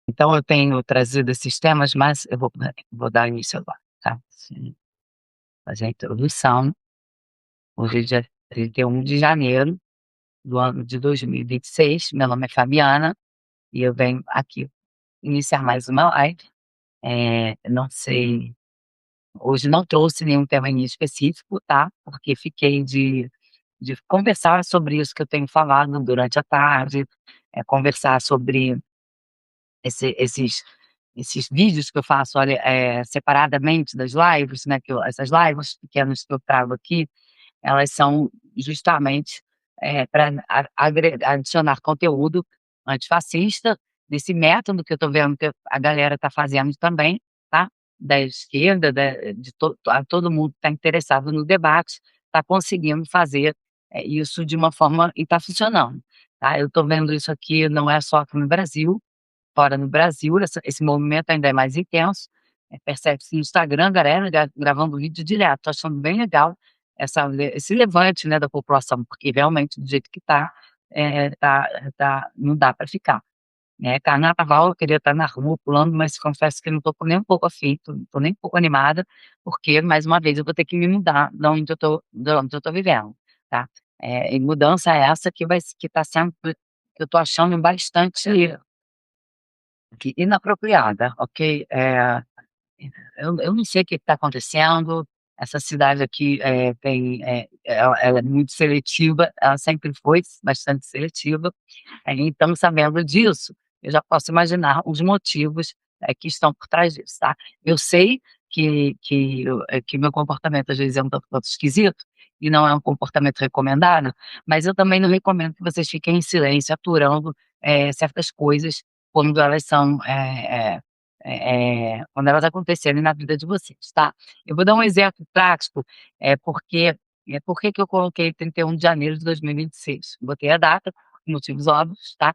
Então eu tenho trazido esses temas, mas eu vou dar início agora, tá? Fazer a introdução. Hoje é dia 31 de janeiro do ano de 2026. Meu nome é Fabiana e eu venho aqui iniciar mais uma live. Não sei, hoje não trouxe nenhum tema em específico, tá? Porque fiquei de conversar sobre isso que eu tenho falado durante a tarde, conversar sobre esses vídeos que eu faço, olha, separadamente das lives, né, essas lives pequenas que eu trago aqui, elas são justamente para adicionar conteúdo antifascista, desse método que eu estou vendo que a galera está fazendo também, tá? Da esquerda, todo mundo está interessado no debate, está conseguindo fazer isso de uma forma e está funcionando. Tá? Eu estou vendo isso aqui, não é só aqui no Brasil, fora no Brasil, esse movimento ainda é mais intenso, percebe-se no Instagram, galera gravando vídeo direto. Tô achando bem legal esse levante, né, da população, porque realmente do jeito que tá, não dá para ficar, né. Carnaval eu queria estar na rua pulando, mas confesso que não tô nem um pouco afim, tô nem um pouco animada, porque mais uma vez eu vou ter que me mudar da onde eu tô vivendo, tá. E mudança essa que tá sendo que eu tô achando bastante inapropriada, ok? Eu não sei o que está acontecendo. Essa cidade aqui ela é muito seletiva, ela sempre foi bastante seletiva. Então, sabendo disso, eu já posso imaginar os motivos que estão por trás disso, tá? Eu sei que meu comportamento às vezes é um tanto esquisito e não é um comportamento recomendado, mas eu também não recomendo que vocês fiquem em silêncio aturando certas coisas quando elas são quando elas acontecerem na vida de vocês, tá? Eu vou dar um exemplo prático, por que que eu coloquei 31 de janeiro de 2026. Botei a data, por motivos óbvios, tá?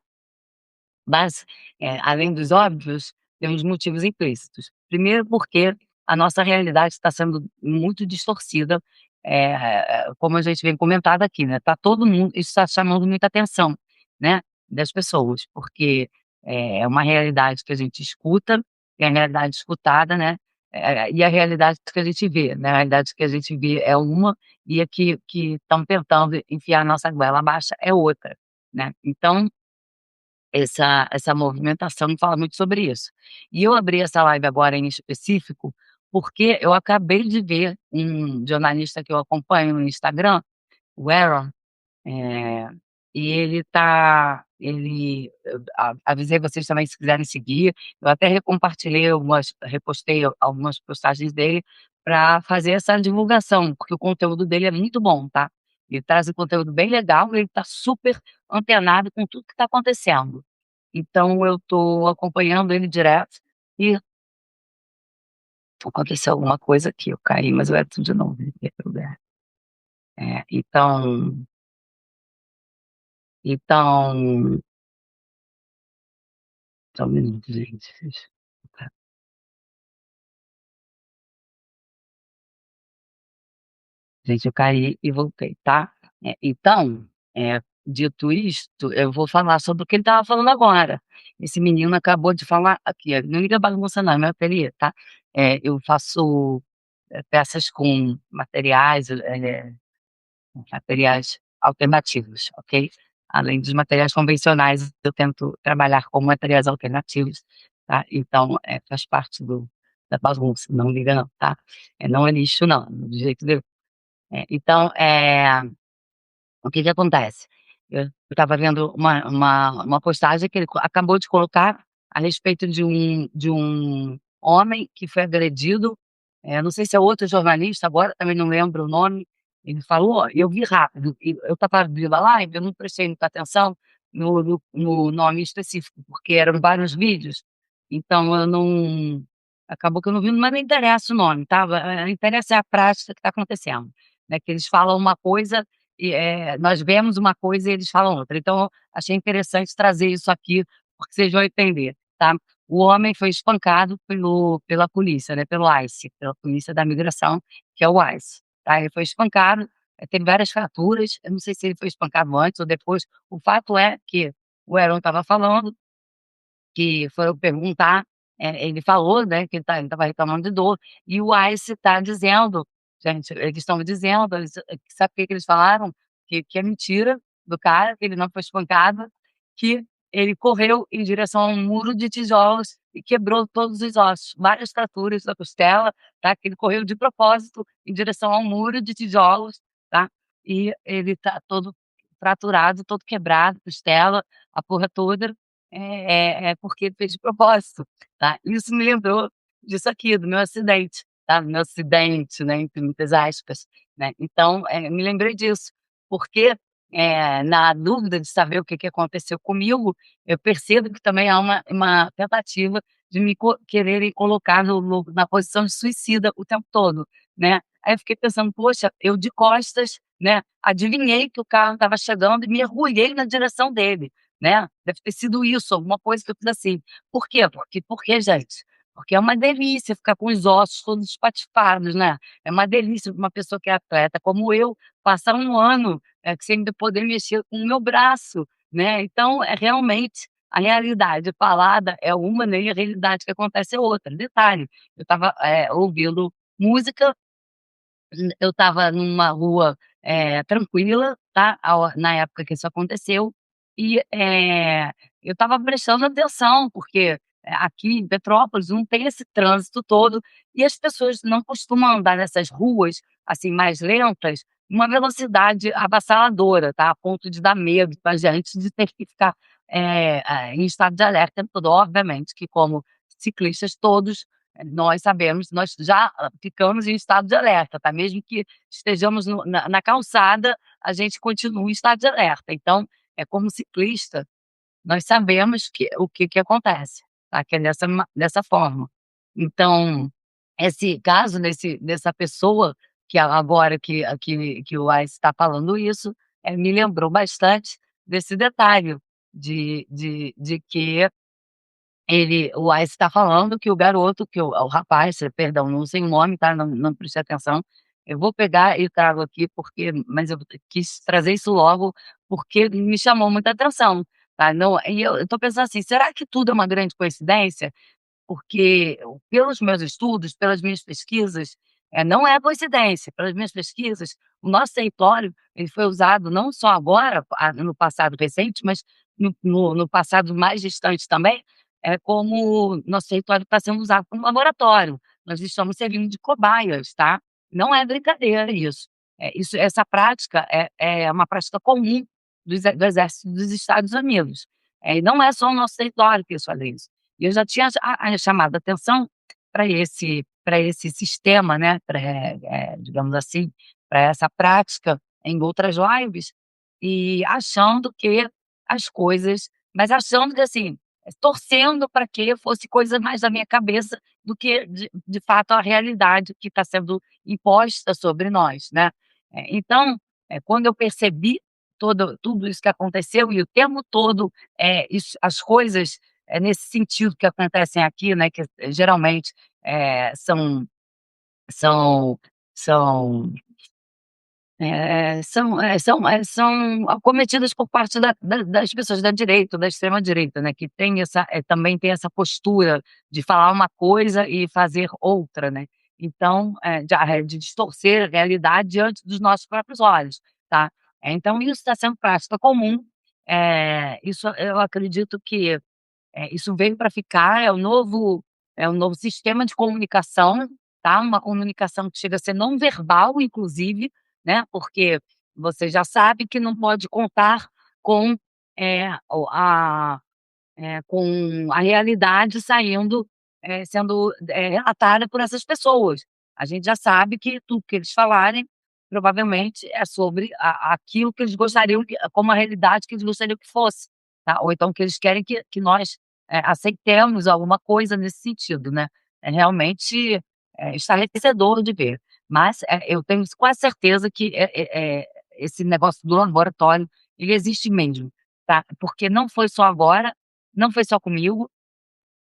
Mas, além dos óbvios, temos motivos implícitos. Primeiro porque a nossa realidade está sendo muito distorcida, como a gente vem comentado aqui, né, tá todo mundo isso está chamando muita atenção, né, das pessoas, porque é uma realidade que a gente escuta, e a realidade escutada, né, e a realidade que a gente vê, né, a realidade que a gente vê é uma, e a que estão tentando enfiar a nossa goela abaixo é outra, né. Então essa movimentação fala muito sobre isso. E eu abri essa live agora em específico, porque eu acabei de ver um jornalista que eu acompanho no Instagram, o Aaron, eh, e eu avisei vocês também se quiserem seguir, eu até repostei algumas postagens dele para fazer essa divulgação, porque o conteúdo dele é muito bom, tá. Ele traz um conteúdo bem legal, ele está super antenado com tudo que está acontecendo. Então eu estou acompanhando ele direto e aconteceu alguma coisa aqui, eu caí, mas eu entro de novo, não tem problema. Então só um minuto, gente. Gente, eu caí e voltei, tá? Então, dito isto, eu vou falar sobre o que ele estava falando agora. Esse menino acabou de falar aqui, não liga bagunça não, é meu ateliê, tá? Eu faço, peças com materiais alternativos, ok? Além dos materiais convencionais, eu tento trabalhar com materiais alternativos, tá? Então, faz parte da bagunça, não liga não, tá? Não é lixo não, do jeito de então, o que que acontece? Eu estava vendo uma postagem que ele acabou de colocar a respeito de um homem que foi agredido, não sei se é outro jornalista agora, também não lembro o nome, ele falou e eu vi rápido, e eu estava abrindo a live, eu não prestei muita atenção no nome específico, porque eram vários vídeos, então eu não acabou que eu não vi, mas não interessa o nome, tá, interessa é a prática que está acontecendo, né, que eles falam uma coisa nós vemos uma coisa e eles falam outra. Então, achei interessante trazer isso aqui, porque vocês vão entender, tá. O homem foi espancado pela polícia, né, pelo ICE, pela Polícia da Imigração, que é o ICE, tá. Ele foi espancado, teve várias fraturas, eu não sei se ele foi espancado antes ou depois. O fato é que o Heron estava falando que foram perguntar, ele falou, né, que ele estava reclamando de dor, e o Ice está dizendo, gente, eles estão dizendo, sabe o que que eles falaram? Que é mentira do cara, que ele não foi espancado, que ele correu em direção a um muro de tijolos e quebrou todos os ossos, várias fraturas da costela, tá, que ele correu de propósito em direção a um muro de tijolos, tá, e ele tá todo fraturado, todo quebrado, costela, a porra toda, é porque ele fez de propósito, tá. Isso me lembrou disso aqui, do meu acidente, tá, do meu acidente, né, entre muitas aspas, né. Então, me lembrei disso, porque, na dúvida de saber o que que aconteceu comigo, eu percebo que também há uma tentativa de me quererem colocar na posição de suicida o tempo todo, né. Aí eu fiquei pensando: "Poxa, eu de costas, né, adivinhei que o carro estava chegando e mergulhei na direção dele, né, deve ter sido isso, alguma coisa que eu fiz assim. Por quê? Porque, gente, porque é uma delícia ficar com os ossos todos espatifados, né, é uma delícia pra uma pessoa que é atleta como eu, passar um ano, sem ainda poder mexer com o meu braço, né, então é realmente a realidade falada é uma, né, e a realidade que acontece é outra. Detalhe, eu estava, ouvindo música, eu estava numa rua, tranquila, tá, na época que isso aconteceu, e, eu estava prestando atenção, porque, aqui em Petrópolis não tem esse trânsito todo, e as pessoas não costumam andar nessas ruas, assim, mais lentas, numa velocidade avassaladora, tá, a ponto de dar medo pra gente de ter que ficar, em estado de alerta o tempo todo. Obviamente que como ciclistas todos, nós sabemos, nós já ficamos em estado de alerta, tá, mesmo que estejamos na calçada, a gente continua em estado de alerta. Então, como ciclista, nós sabemos o que que acontece, tá, que é dessa forma. Então, esse caso dessa pessoa que agora que o Wise está falando isso, me lembrou bastante desse detalhe de que o Ice está falando que o garoto, que o rapaz, perdão, não sei o nome, tá, não prestei atenção. Eu vou pegar e trago aqui, mas eu quis trazer isso logo, porque me chamou muita atenção, tá. Não, e eu tô pensando assim: "Será que tudo é uma grande coincidência?" Porque pelos meus estudos, pelas minhas pesquisas, não é coincidência, pelas minhas pesquisas, o nosso território, ele foi usado não só agora, no passado recente, mas no passado mais distante também, como nosso território está sendo usado como laboratório. Nós estamos servindo de cobaias, tá. Não é brincadeira isso. Essa prática é uma prática comum do exército dos Estados Unidos. E não é só o nosso território que eles fazem isso. E eu já tinha chamado atenção para esse sistema, né, digamos assim, para essa prática em outras lives, e achando que as coisas, mas achando que, assim, torcendo para que fosse coisa mais da minha cabeça do que de fato a realidade que está sendo imposta sobre nós, né. Então, quando eu percebi tudo isso que aconteceu e o tempo todo, as coisas, nesse sentido que acontecem aqui, né, que geralmente, são são são acometidas por parte das pessoas da direita, da extrema direita, né, que tem também tem essa postura de falar uma coisa e fazer outra, né. Então, de distorcer a realidade diante dos nossos próprios olhos, tá. Então isso está sendo prática comum, isso eu acredito que isso veio para ficar, é o novo sistema de comunicação, tá, uma comunicação que chega a ser não verbal inclusive, né, porque você já sabe que não pode contar com, com a realidade sendo, relatada por essas pessoas. A gente já sabe que tudo que eles falarem, provavelmente é sobre aquilo que eles gostariam como a realidade que eles gostariam que fosse, tá, ou então que eles querem que nós, aceitemos alguma coisa nesse sentido, né. É realmente, estarrecedor de ver, mas, eu tenho quase certeza que, esse negócio do laboratório, ele existe mesmo, tá, porque não foi só agora, não foi só comigo,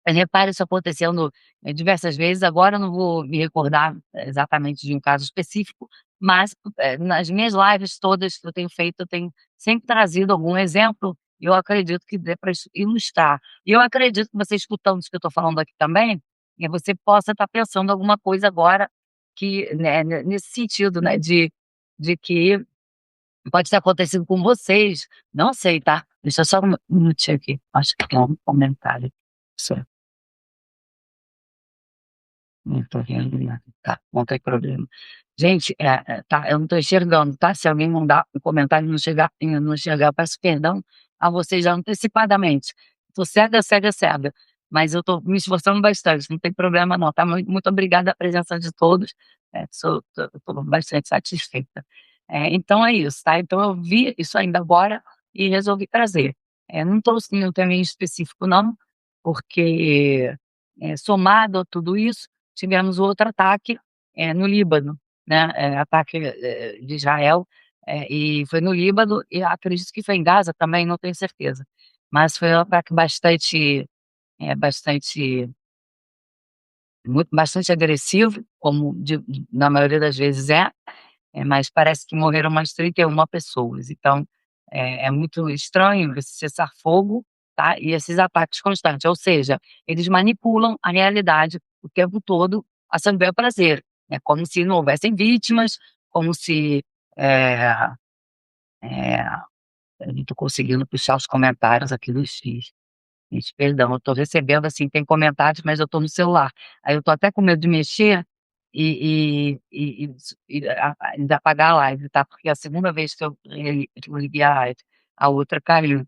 repare isso acontecendo, diversas vezes, agora eu não vou me recordar exatamente de um caso específico, mas, nas minhas lives todas que eu tenho feito, eu tenho sempre trazido algum exemplo eu acredito que dê para ilustrar. E eu acredito que você escutando isso que eu estou falando aqui também, você possa estar pensando alguma coisa agora que, né, nesse sentido, né, de que pode ter acontecido com vocês, não sei, tá. Deixa só um minutinho aqui, acho que tem um comentário. Só, não tô vendo nada. Tá, não tem problema. Gente, tá, eu não tô enxergando, tá, se alguém mandar um comentário e não chegar, eu peço perdão a vocês já antecipadamente. Tô cega, cega, cega, mas eu tô me esforçando bastante, não tem problema não, tá. Muito obrigada a presença de todos, tô bastante satisfeita. Então é isso, tá, então eu vi isso ainda agora e resolvi trazer. Não tô em um tema em específico não, porque, somado a tudo isso, tivemos outro ataque, no Líbano, né, ataque, de Israel, e foi no Líbano e acredito que foi em Gaza também, não tenho certeza. Mas foi um ataque bastante bastante agressivo, como na maioria das vezes mas parece que morreram mais 31 pessoas, então, é muito estranho esse cessar-fogo, tá, e esses ataques constantes, ou seja, eles manipulam a realidade o tempo todo a seu bel prazer, né, como se não houvessem vítimas, como se, eh eh, eu não tô conseguindo puxar os comentários aqui dos X. Gente, perdão, eu tô recebendo, assim, tem comentários, mas eu tô no celular. Aí eu tô até com medo de mexer e apagar a live, tá, porque é a segunda vez que eu liguei a live, a outra caiu,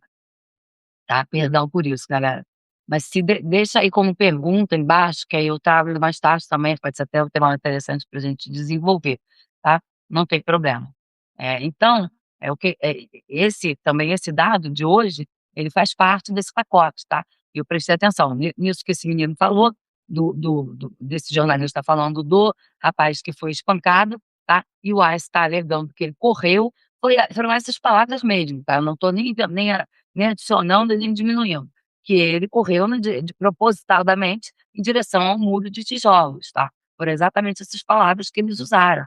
tá. Perdão por isso, galera. Mas se deixa aí como pergunta embaixo, que aí eu trago mais tarde também, pode ser até um tema interessante pra gente desenvolver, tá. Não tem problema. Então, é o que esse dado de hoje, ele faz parte desse pacote, tá. E eu prestei atenção nisso que esse menino falou, desse jornalista falando do rapaz que foi espancado, tá, e o AIS está alegando que ele correu, foram essas palavras mesmo, tá, eu não estou nem adicionando nem diminuindo, que ele correu propositadamente em direção ao muro de tijolos, tá. Foram exatamente essas palavras que eles usaram.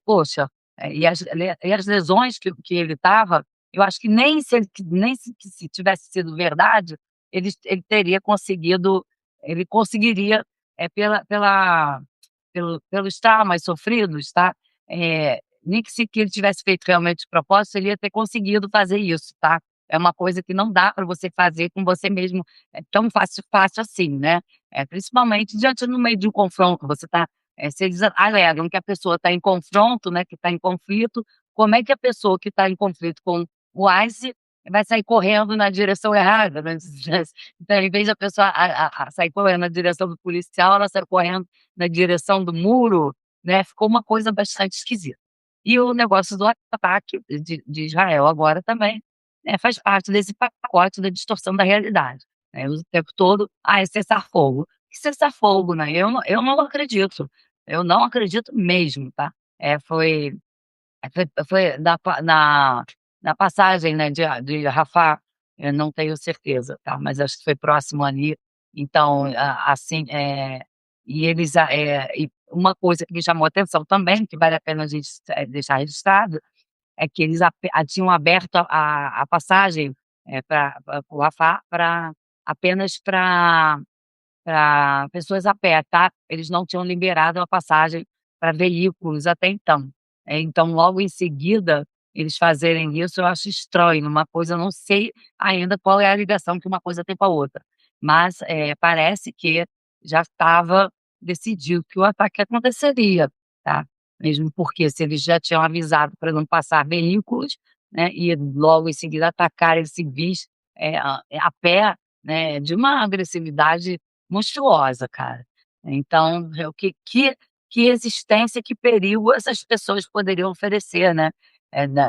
Poxa, e as lesões que ele estava, eu acho que nem se tivesse sido verdade, ele teria conseguido ele conseguiria, pelos traumas sofridos, tá, nem que ele tivesse feito realmente de propósito, ele ia ter conseguido fazer isso, tá. É uma coisa que não dá para você fazer com você mesmo, tão fácil assim, né. Principalmente diante no meio de um confronto, se eles alegam que a pessoa está em confronto, né, que está em conflito, como é que a pessoa que está em conflito com o ICE vai sair correndo na direção errada, né. Então, em vez da pessoa sair correndo na direção do policial, ela sai correndo na direção do muro, né, ficou uma coisa bastante esquisita. E o negócio do ataque de Israel agora também, né, faz parte desse pacote da distorção da realidade, né, o tempo todo: "Ah, é cessar-fogo". Que cessar-fogo, né, eu não acredito, eu não acredito mesmo, tá. Foi na passagem, né, de Rafah, eu não tenho certeza, tá, mas acho que foi próximo ali, então, assim, e uma coisa que me chamou a atenção também, que vale a pena a gente, deixar registrado, é que eles tinham aberto a passagem, para o Rafah apenas para pessoas a pé, tá. Eles não tinham liberado a passagem para veículos até então. Então logo em seguida, eles fazerem isso eu acho estranho, uma coisa eu não sei ainda qual é a ligação que uma coisa tem com a outra, mas, parece que já estava decidido que o ataque aconteceria, tá. Mesmo porque se eles já tinham avisado para não passar veículos, né, e logo em seguida atacarem civis, a pé, né, de uma agressividade monstruosa, cara. Então, o que existência, que perigo essas pessoas poderiam oferecer, né,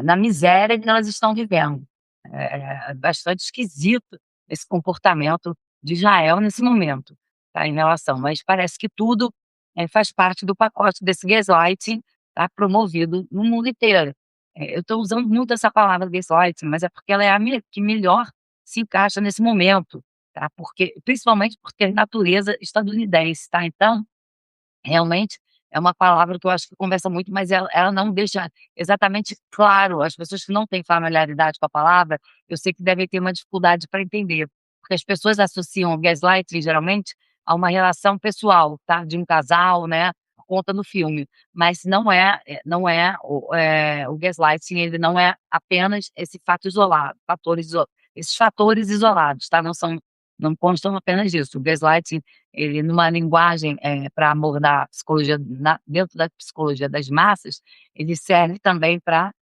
na miséria que elas estão vivendo. É bastante esquisito esse comportamento de Israel nesse momento, tá, em relação, mas parece que tudo, faz parte do pacote desse gaslighting, tá, promovido no mundo inteiro. Eu estou usando muito essa palavra gaslighting, mas é porque ela é que melhor se encaixa nesse momento, tá, porque principalmente porque é natureza estadunidense, tá, então, realmente é uma palavra que eu acho que conversa muito, mas ela não deixa exatamente claro. As pessoas que não têm familiaridade com a palavra, eu sei que devem ter uma dificuldade para entender, porque as pessoas associam o gaslighting, geralmente, a uma relação pessoal, tá, de um casal, né, conta no filme, mas não é o gaslighting, ele não é apenas esse fato isolado, esses fatores isolados, tá, não constam apenas disso. O gaslighting, ele numa linguagem, pra abordar a psicologia dentro da psicologia das massas, ele serve também para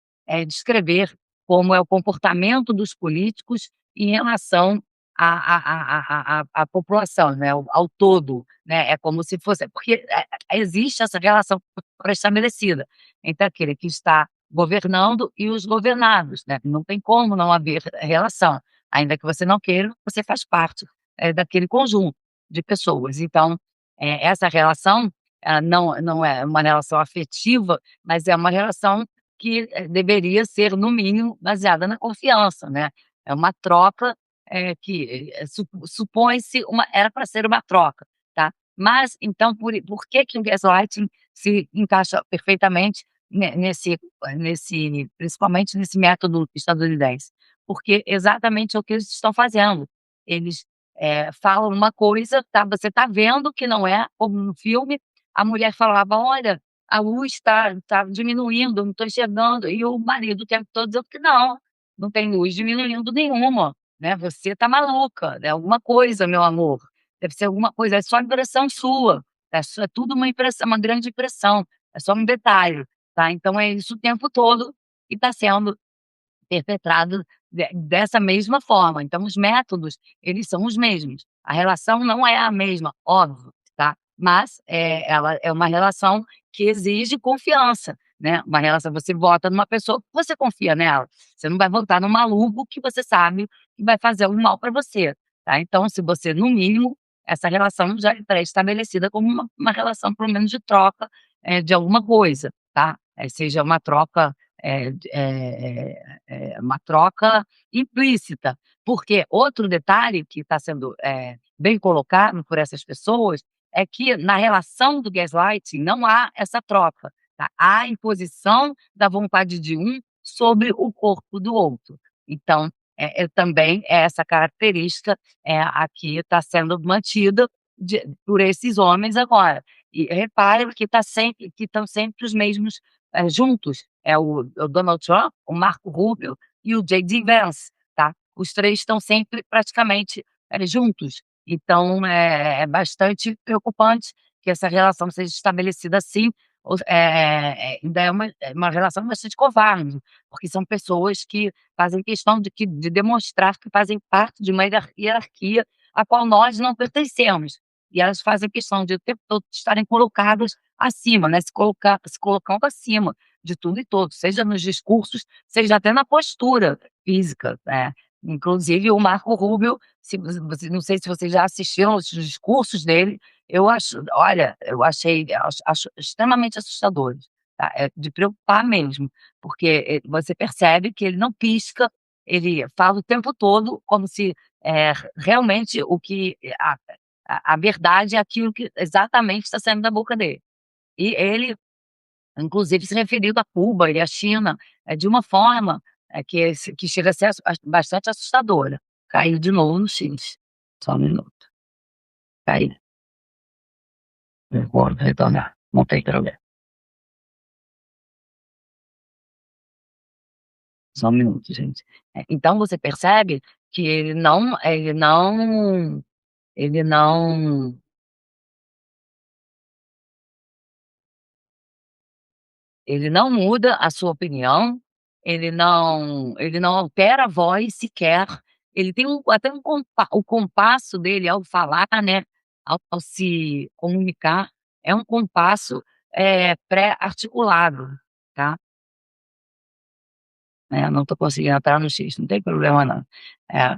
descrever como é o comportamento dos políticos em relação à população, né, ao todo, né, é como se fosse porque, existe essa relação pré-estabelecida entre aquele que está governando e os governados, né, não tem como não haver relação, ainda que você não queira, você faz parte, daquele conjunto de pessoas. Então, essa relação, não é uma relação afetiva, mas é uma relação que, deveria ser, no mínimo, baseada na confiança, né. É uma troca, que, supõe-se uma era para ser uma troca, tá. Mas, então, por que que o gaslighting se encaixa perfeitamente nesse principalmente nesse método estadunidense? Porque exatamente é o que eles estão fazendo. Eles, falam uma coisa, tá, você tá vendo que não é como no filme, a mulher falava: "Olha, a luz está diminuindo, eu não estou enxergando", e o marido o tempo todo dizendo que não, não tem luz diminuindo nenhuma, né, "Você está maluca, é alguma coisa, meu amor, deve ser alguma coisa, é só impressão sua, é tudo uma impressão, uma grande impressão, é só um detalhe", tá. Então é isso o tempo todo que está sendo perpetrado dessa mesma forma. Então os métodos, eles são os mesmos. A relação não é a mesma, óbvio, tá, mas, ela é uma relação que exige confiança, né, uma relação você vota numa pessoa que você confia nela, você não vai votar num maluco que você sabe que vai fazer um mal para você, tá. Então se você no mínimo, essa relação já é pré-estabelecida como uma relação pelo menos de troca, de alguma coisa, tá, seja uma troca, uma troca implícita, porque outro detalhe que está sendo, bem colocado por essas pessoas, é que na relação do gaslighting não há essa troca, tá, há a imposição da vontade de um sobre o corpo do outro. Então, também essa característica, aqui está sendo mantida por esses homens agora. E repare que estão sempre os mesmos, juntos, é o Donald Trump, o Marco Rubio e o J.D. Vance, tá. Os 3 estão sempre praticamente, juntos. Então é bastante preocupante que essa relação seja estabelecida assim, ainda é uma relação bastante covarde, porque são pessoas que fazem questão de demonstrar que fazem parte de uma hierarquia a qual nós não pertencemos. E elas fazem questão de o tempo todo estarem colocadas acima, né, se colocando acima de tudo e todos, seja nos discursos, seja até na postura física, né. Inclusive o Marco Rubio, se você não sei se vocês já assistiram os discursos dele, eu acho extremamente assustadores, tá, é de preocupar mesmo, porque, você percebe que ele não pisca, ele fala o tempo todo como se, realmente o que a verdade é aquilo que exatamente está saindo da boca dele. E ele, inclusive, se referindo a Cuba e a China, de uma forma, que chega a ser bastante assustadora. Caiu de novo no X. Só um minuto. Caiu. Eu vou retornar, não tem problema. Só um minuto, gente. Então você percebe que ele não ele não muda a sua opinião, ele não altera a voz sequer, ele tem até o compasso dele ao falar, né, ao se comunicar, é um compasso, pré-articulado, tá. Não estou conseguindo entrar no X, não tem problema não. É,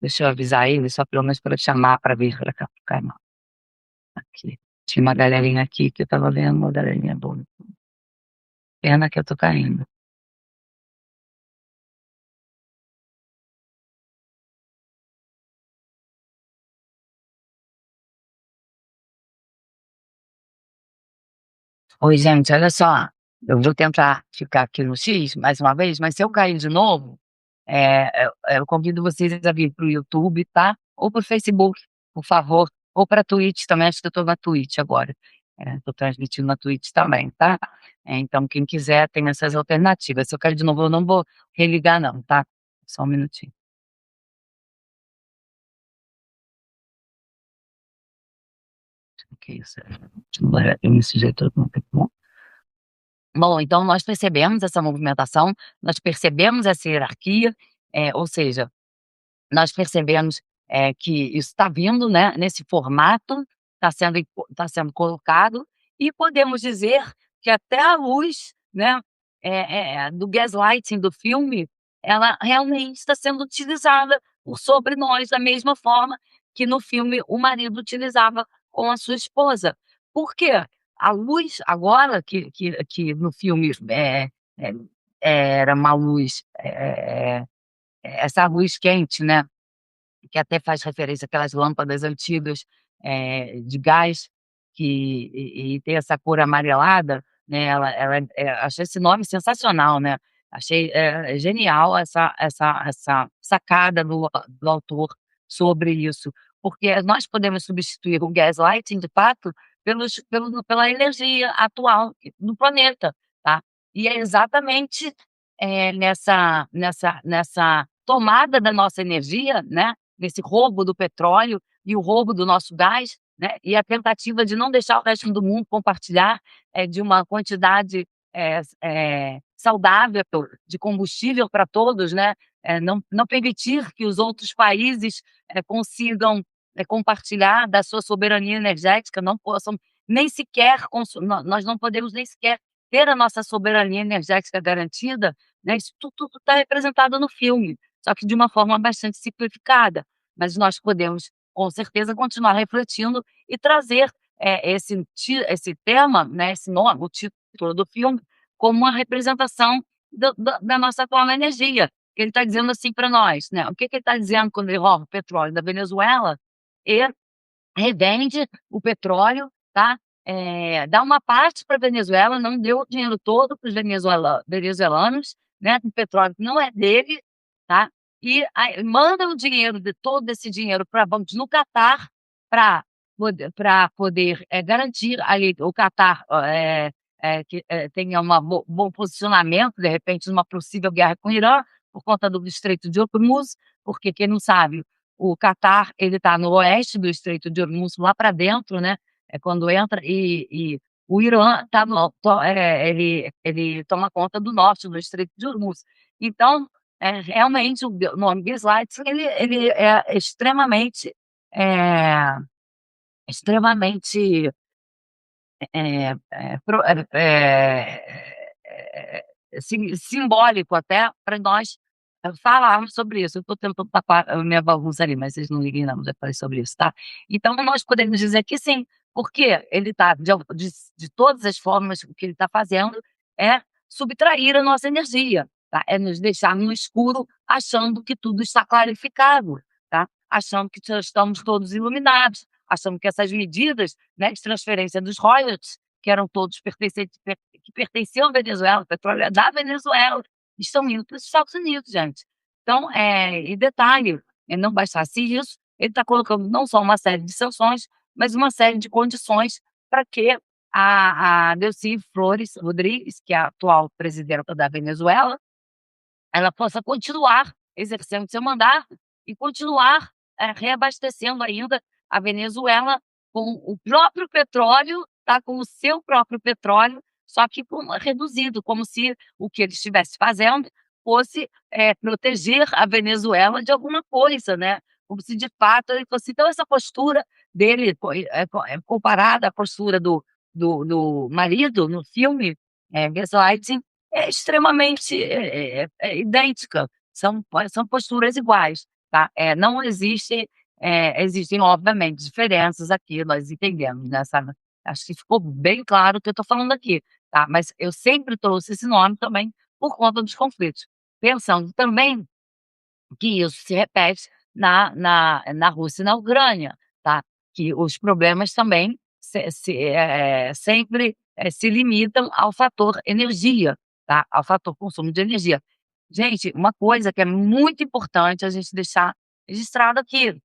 deixa eu avisar ele só pelo menos para chamar para vir para cá, pra cá não, aqui. Tinha uma galerinha aqui que eu estava vendo, uma galerinha boa. Pena que eu tô caindo. Oi, gente, olha só, eu vou tentar ficar aqui no X mais uma vez, mas se eu cair de novo, eu convido vocês a vir para o YouTube, tá? Ou para o Facebook, por favor, ou para a Twitch também, acho que eu estou na Twitch agora. Estou transmitindo na Twitch também, tá? Então, quem quiser tem essas alternativas. Se eu cair de novo, eu não vou religar, não, tá? Só um minutinho. O que é isso? Eu me sujeito. Bom, então nós percebemos essa movimentação, nós percebemos essa hierarquia, ou seja, nós percebemos, que isso está vindo, né, nesse formato, está sendo colocado, e podemos dizer que até a luz, né, do gaslighting do filme, ela realmente está sendo utilizada sobre nós da mesma forma que no filme o marido utilizava com a sua esposa. Por quê? A luz agora que no filme, eh, era uma luz, essa luz quente, né, que até faz referência àquelas lâmpadas antigas, de gás, e tem essa cor amarelada, né, achei esse nome sensacional, né, achei, genial essa sacada do autor sobre isso, porque nós podemos substituir o gaslighting, de fato, pela energia atual do planeta, tá. E é exatamente, nessa tomada da nossa energia, né, nesse roubo do petróleo e o roubo do nosso gás, né, e a tentativa de não deixar o resto do mundo compartilhar, de uma quantidade, saudável de combustível para todos, né, não permitir que os outros países, consigam, compartilhar da sua soberania energética, não possam nem sequer nós não podemos nem sequer ter a nossa soberania energética garantida, né, isso tudo está representado no filme, só que de uma forma bastante simplificada. Mas nós podemos, com certeza, continuar refletindo e trazer, esse tema, né, esse nome, o título do filme, como uma representação da nossa atual energia. Ele está dizendo assim para nós, né, o que que ele está dizendo quando ele rouba o petróleo da Venezuela e revende o petróleo, tá, dá uma parte pra Venezuela, não deu o dinheiro todo para os venezuelanos, né, o petróleo que não é dele, tá, e aí manda o dinheiro todo esse dinheiro para bancos no Catar, para poder, garantir ali o Catar, que, tenha uma bom posicionamento, de repente, numa possível guerra com o Irã, por conta do Estreito de Hormuz, porque quem não sabe, o Catar, ele está no oeste do Estreito de Hormuz, lá para dentro, né, quando entra, e o Irã está ele toma conta do norte do Estreito de Hormuz. Então, realmente o nome Gaslight ele é eh, extremamente simbólico até para nós, falarmos sobre isso. Eu estou tentando tapar a minha bagunça ali, mas vocês não liguem não, já falei sobre isso, tá. Então nós podemos dizer que sim, porque ele está de todas as formas, o que ele está fazendo é subtrair a nossa energia, tá, é nos deixar no escuro achando que tudo está clarificado, tá, achando que já estamos todos iluminados, achando que essas medidas, né, de transferência dos royalties, que eram todos que pertenciam à Venezuela, o petróleo é da Venezuela, estão indo para os Estados Unidos, gente. Então, e detalhe, não bastasse isso, ele está colocando não só uma série de sanções, mas uma série de condições para que a Delcy Flores Rodrigues, que é a atual presidenta da Venezuela, ela possa continuar exercendo seu mandato e continuar, reabastecendo ainda a Venezuela com o próprio petróleo, tá, com o seu próprio petróleo, só que reduzido, como se o que ele estivesse fazendo fosse, proteger a Venezuela de alguma coisa, né, como se de fato ele fosse. Então essa postura dele comparada à postura do marido no filme, Gaslighting, é extremamente, idêntica, são posturas iguais, tá. Não existe, existem obviamente diferenças aqui, nós entendemos, né, sabe. Acho que ficou bem claro o que eu estou falando aqui, tá, mas eu sempre trouxe esse nome também por conta dos conflitos, pensando também que isso se repete na Rússia e na Ucrânia, tá, que os problemas também sempre se limitam ao fator energia, tá, ao fator consumo de energia. Gente, uma coisa que é muito importante a gente deixar registrado aqui,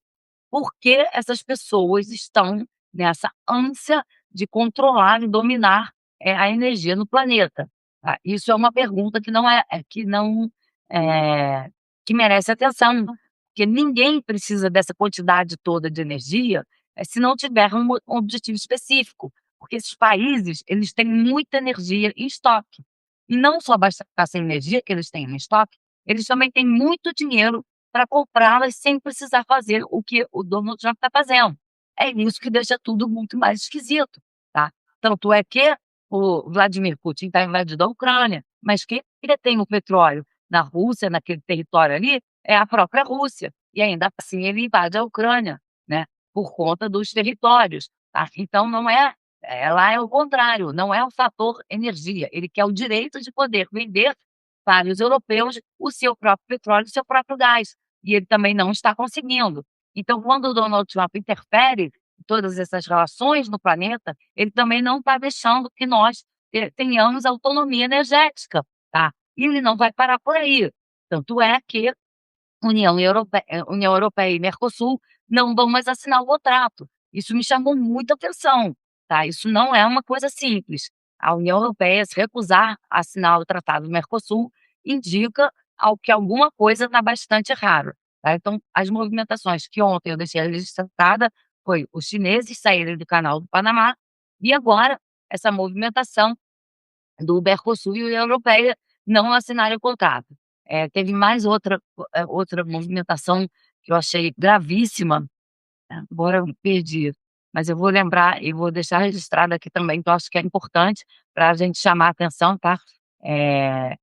por que essas pessoas estão nessa ânsia de controlar e dominar, a energia no planeta, tá. Isso é uma pergunta que não que não, eh, que merece atenção, porque ninguém precisa dessa quantidade toda de energia, se não tiver um objetivo específico, porque esses países, eles têm muita energia em estoque. E não só basta ficar sem energia que eles têm em estoque, eles também têm muito dinheiro para comprá-las sem precisar fazer o que o Donald Trump está fazendo. É isso que deixa tudo muito mais esquisito, tá. Tanto é que o Vladimir Putin está invadindo a Ucrânia, mas quem detém o petróleo na Rússia, naquele território ali, é a própria Rússia, e ainda assim ele invade a Ucrânia, né, por conta dos territórios, tá. Então não é lá é o contrário, não é o fator energia, ele quer o direito de poder vender para os europeus o seu próprio petróleo, o seu próprio gás, e ele também não está conseguindo. Então, quando o Donald Trump interfere em todas essas relações no planeta, ele também não está deixando que nós tenhamos autonomia energética, tá? E ele não vai parar por aí. Tanto é que União Europeia e Mercosul não vão mais assinar o contrato. Isso me chamou muita atenção, tá? Isso não é uma coisa simples. A União Europeia se recusar a assinar o tratado do Mercosul indica que alguma coisa está bastante errada, tá? Então, as movimentações que ontem eu deixei registrada foi os chineses saírem do Canal do Panamá e agora essa movimentação do Mercosul e União Europeia não assinarem o contrato. Teve mais outra movimentação que eu achei gravíssima, agora eu me perdi, mas eu vou lembrar e vou deixar registrado aqui também, que eu acho que é importante para a gente chamar a atenção, tá. Eh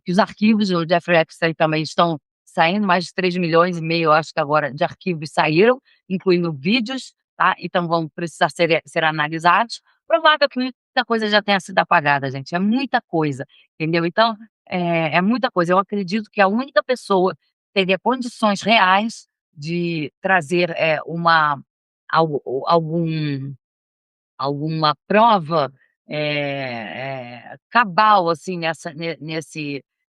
que os arquivos do Jeffrey Epstein também estão saindo, mais de 3,5 milhões, eu acho que agora, de arquivos saíram, incluindo vídeos, tá, então vão precisar ser analisados. Provável que muita coisa já tenha sido apagada, gente, é muita coisa, entendeu. Então, é muita coisa. Eu acredito que a única pessoa que teria condições reais de trazer, algum alguma prova, cabal, assim,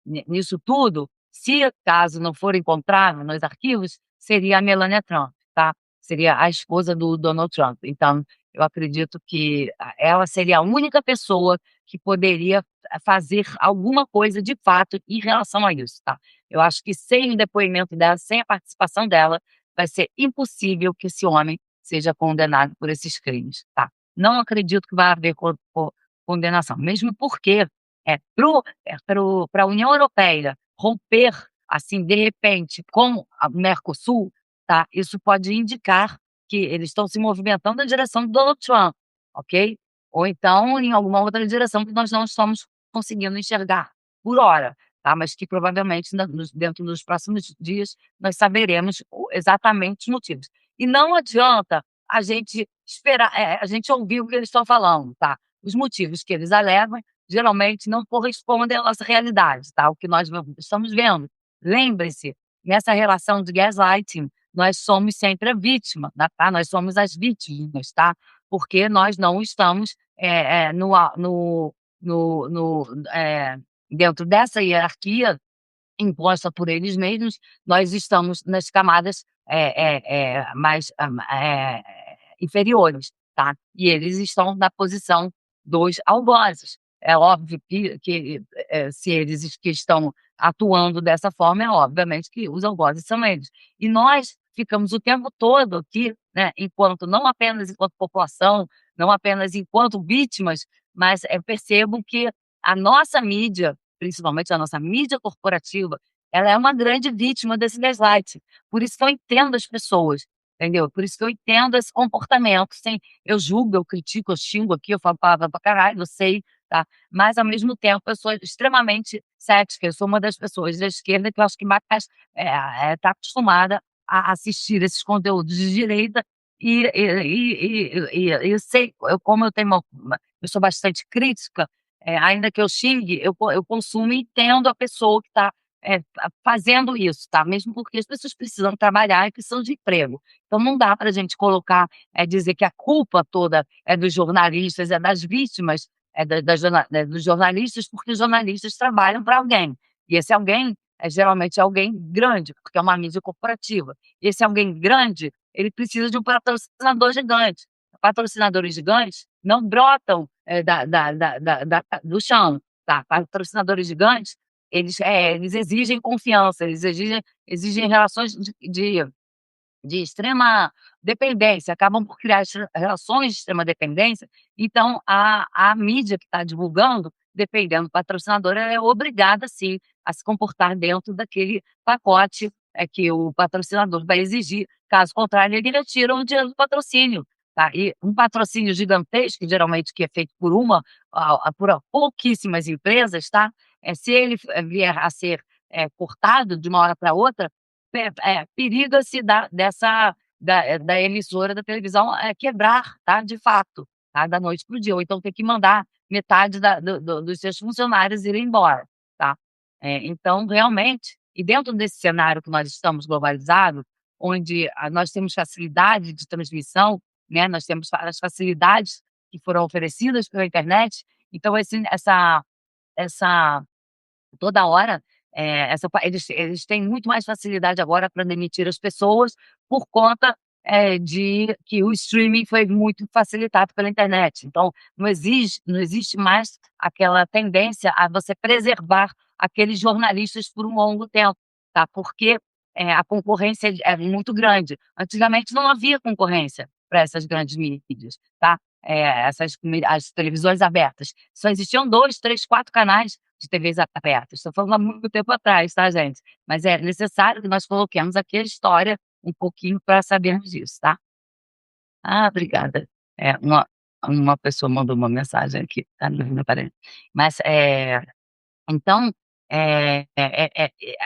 nisso tudo, se caso não for encontrado nos arquivos, seria a Melania Trump, tá, seria a esposa do Donald Trump. Então, eu acredito que ela seria a única pessoa que poderia fazer alguma coisa de fato em relação a isso, tá. Eu acho que sem o depoimento dela, sem a participação dela, vai ser impossível que esse homem seja condenado por esses crimes, tá. Não acredito que vai haver condenação, mesmo porque, para a União Europeia romper, assim, de repente, com a o Mercosul, tá, isso pode indicar que eles estão se movimentando na direção do Donald Trump, ok? Ou então em alguma outra direção que nós não estamos conseguindo enxergar por hora, tá, mas que provavelmente dentro dos próximos dias nós saberemos exatamente os motivos. E não adianta a gente esperar, a gente ouvir o que eles estão falando, tá. Os motivos que eles alegam, geralmente não correspondem à nossa realidade, tá, o que nós estamos vendo. Lembre-se, nessa relação de gaslighting, nós somos sempre a vítima, tá, nós somos as vítimas, tá, porque nós não estamos, dentro dessa hierarquia imposta por eles mesmos, nós estamos nas camadas, mais, inferiores, tá. E eles estão na posição dos algozes. É óbvio se eles que estão atuando dessa forma, é obviamente que os algozes são eles. E nós ficamos o tempo todo aqui, né, enquanto não apenas enquanto população, não apenas enquanto vítimas, mas, percebo que a nossa mídia, principalmente a nossa mídia corporativa, ela é uma grande vítima desse gaslighting. Por isso que eu entendo as pessoas, entendeu? Por isso que eu entendo esse comportamento, sem eu julgo, eu critico, eu xingo aqui, eu falo palavra pra caralho, eu sei, tá, mas ao mesmo tempo eu sou extremamente cética, eu sou uma das pessoas da esquerda que eu acho que mais, tá acostumada a assistir esses conteúdos de direita eu sei, como eu tenho eu sou bastante crítica, ainda que eu xingue, eu consumo e entendo a pessoa que está fazendo isso, tá, mesmo porque as pessoas precisam trabalhar e precisam de emprego. Então não dá para a gente colocar, dizer que a culpa toda é dos jornalistas, é das vítimas, é dos jornalistas, porque os jornalistas trabalham para alguém, e esse alguém geralmente é alguém grande, porque é uma mídia corporativa. E esse alguém grande, ele precisa de um patrocinador gigante. Patrocinadores gigantes não brotam, do chão, tá. Patrocinadores gigantes, eles exigem confiança, eles exigem relações de extrema dependência, acabam por criar relações de extrema dependência, então a mídia que está divulgando, dependendo do patrocinador, ela é obrigada sim a se comportar dentro daquele pacote, que o patrocinador vai exigir, caso contrário ele retira o dinheiro do patrocínio, tá. E um patrocínio gigantesco, geralmente que é feito por por pouquíssimas empresas, tá, se ele vier a ser, cortado de uma hora para outra, periga-se da emissora da televisão, quebrar, tá, de fato, tá, da noite para o dia, ou então ter que mandar metade dos seus funcionários irem embora, tá. Então realmente, e dentro desse cenário que nós estamos globalizado, onde nós temos facilidade de transmissão, né, nós temos as facilidades que foram oferecidas pela internet, então essa toda hora, eles têm muito mais facilidade agora para demitir as pessoas por conta, de que o streaming foi muito facilitado pela internet. Então, não existe mais aquela tendência a você preservar aqueles jornalistas por um longo tempo, tá, porque, a concorrência é muito grande. Antigamente não havia concorrência para essas grandes mídias, tá, as televisões abertas. Só existiam 2, 3, 4 canais de TVs abertas. Estou falando há muito tempo atrás, tá, gente? Mas é necessário que nós coloquemos aqui a história um pouquinho para sabermos disso, tá? Ah, obrigada. Uma pessoa mandou uma mensagem aqui, tá me aparecendo. Mas, então,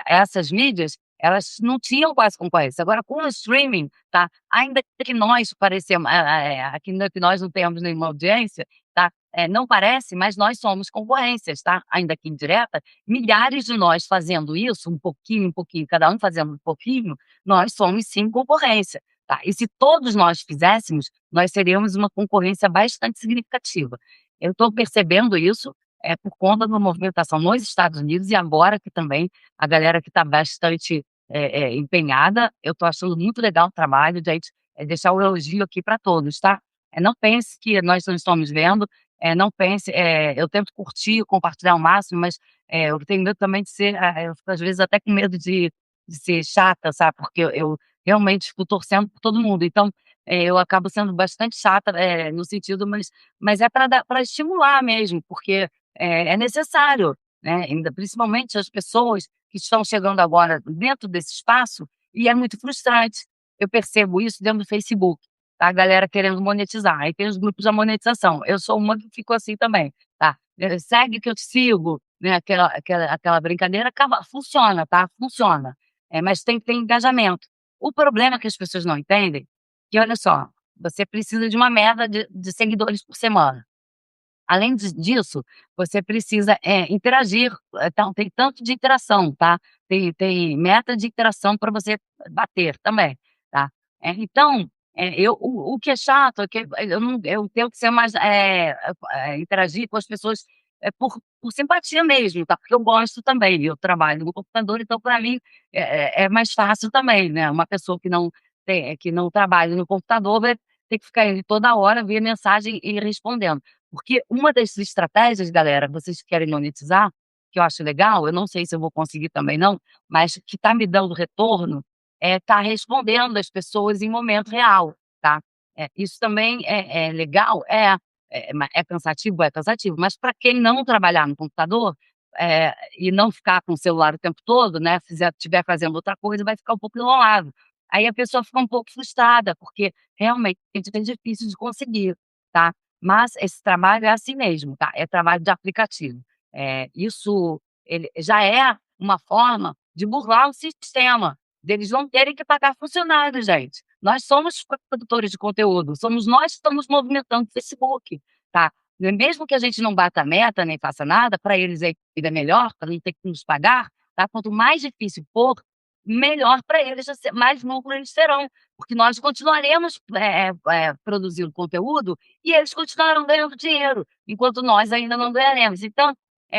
essas mídias, elas não tinham quase concorrência. Agora com o streaming, tá, ainda que nós parecemos, ainda que nós não tenhamos nenhuma audiência, tá, não parece, mas nós somos concorrências, tá, ainda que indireta, milhares de nós fazendo isso, um pouquinho, cada um fazendo um pouquinho, nós somos sim concorrência, tá. E se todos nós fizéssemos, nós seríamos uma concorrência bastante significativa. Eu estou percebendo isso, por conta da movimentação nos Estados Unidos e agora que também a galera que está bastante, empenhada, eu estou achando muito legal o trabalho, gente, deixar o elogio aqui para todos, tá. Não pense que nós não estamos vendo, não pense, eu tento curtir, compartilhar ao máximo, mas, eu tenho medo também de ser, eu fico às vezes até com medo de ser chata, sabe, porque eu realmente fico torcendo por todo mundo, então, eu acabo sendo bastante chata, no sentido, mas é para estimular mesmo, porque é necessário, né, ainda principalmente as pessoas que estão chegando agora dentro desse espaço, e é muito frustrante. Eu percebo isso dentro do Facebook, tá, a galera querendo monetizar, aí tem os grupos da monetização, eu sou uma que ficou assim também, tá, segue que eu te sigo, né, aquela brincadeira acaba funciona, tá, funciona, mas tem que ter engajamento. O problema é que as pessoas não entendem, que olha só, você precisa de uma meta de seguidores por semana. Além disso, você precisa, interagir, então tem tanto de interação, tá, tem meta de interação para você bater também, tá. Então, o que é chato é que eu tenho que ser mais, interagir com as pessoas, por simpatia mesmo, tá, porque eu gosto também, eu trabalho no computador, então para mim é mais fácil também, né, uma pessoa que não trabalha no computador vai ter que ficar ali toda hora via mensagem e respondendo. Porque uma das estratégias, galera, vocês que querem monetizar, que eu acho legal, eu não sei se eu vou conseguir também não, mas que está me dando retorno, tá respondendo as pessoas em momento real, tá. Isso também é legal? É cansativo? É cansativo, mas para quem não trabalhar no computador, e não ficar com o celular o tempo todo, né, estiver fazendo outra coisa, vai ficar um pouco enrolado. Aí a pessoa fica um pouco frustrada, porque realmente é difícil de conseguir, tá. Mas esse trabalho é assim mesmo, tá, é trabalho de aplicativo. Isso ele já é uma forma de burlar o sistema, deles não terem que pagar funcionários, gente. Nós somos produtores de conteúdo, somos nós que estamos movimentando o Facebook, tá. Mesmo que a gente não bata a meta, nem faça nada, para eles é ainda melhor, para não ter que nos pagar, tá. Quanto mais difícil for, melhor para eles, mais lucro eles terão, porque nós continuaremos, produzindo conteúdo e eles continuarão ganhando dinheiro, enquanto nós ainda não ganharemos. Então,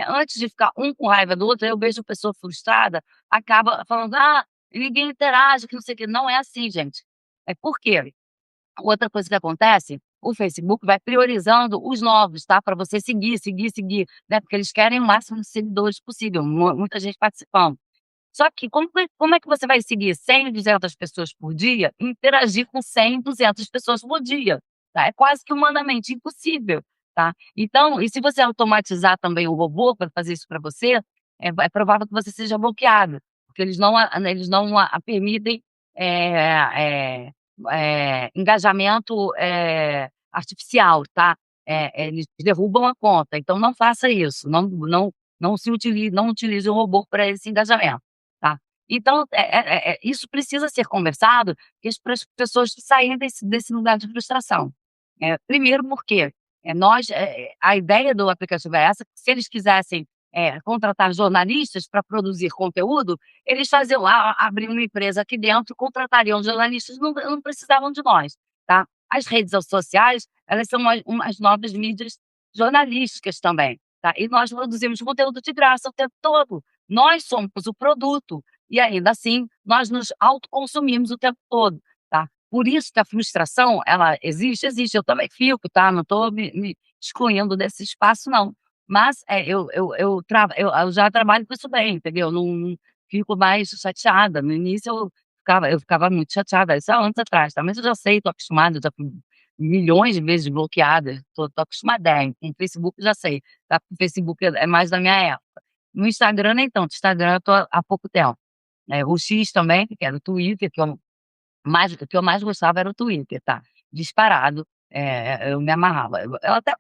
antes de ficar um com raiva do outro, eu vejo a pessoa frustrada, acaba falando: "Ah, ninguém interage, que não sei o quê". Não é assim, gente. É por quê? Outra coisa que acontece, o Facebook vai priorizando os novos, tá, para você seguir, seguir, seguir, né, porque eles querem o máximo de seguidores possível, muita gente participando. Só que como é que você vai seguir 100, 200 pessoas por dia e interagir com 100, 200 pessoas por dia, tá? É quase que humanamente impossível, tá? Então, e se você automatizar também o robô para fazer isso para você, é provável que você seja bloqueado, porque eles não permitem, eh engajamento, artificial, tá? Eles derrubam a conta, então não faça isso, não utilize o robô para esse engajamento, tá? Então, isso precisa ser conversado para as pessoas saírem desse lugar de frustração. Primeiro porque, a ideia do aplicativo é essa, se eles quisessem, contratar jornalistas para produzir conteúdo, eles faziam abriam uma empresa aqui dentro, contratariam jornalistas, não precisavam de nós, tá. As redes sociais, elas são umas novas mídias jornalísticas também, tá. E nós produzimos conteúdo de graça o tempo todo. Nós somos o produto e ainda assim nós nos autoconsumimos o tempo todo, tá. Por isso que a frustração ela existe, eu também fico, tá, não estou me excluindo desse espaço não. Mas, eu já trabalho com isso bem, entendeu? Não fico mais chateada. No início eu ficava muito chateada, isso há anos atrás, tá, mas eu já sei, tô acostumada, já fui milhões de vezes bloqueada, tô acostumada, com o Facebook eu já sei, tá, o Facebook é mais da minha época. No Instagram nem tanto, Instagram eu tô há pouco tempo. O X também, que era o Twitter, o que eu mais gostava era o Twitter, tá, disparado, eu me amarrava. Eu até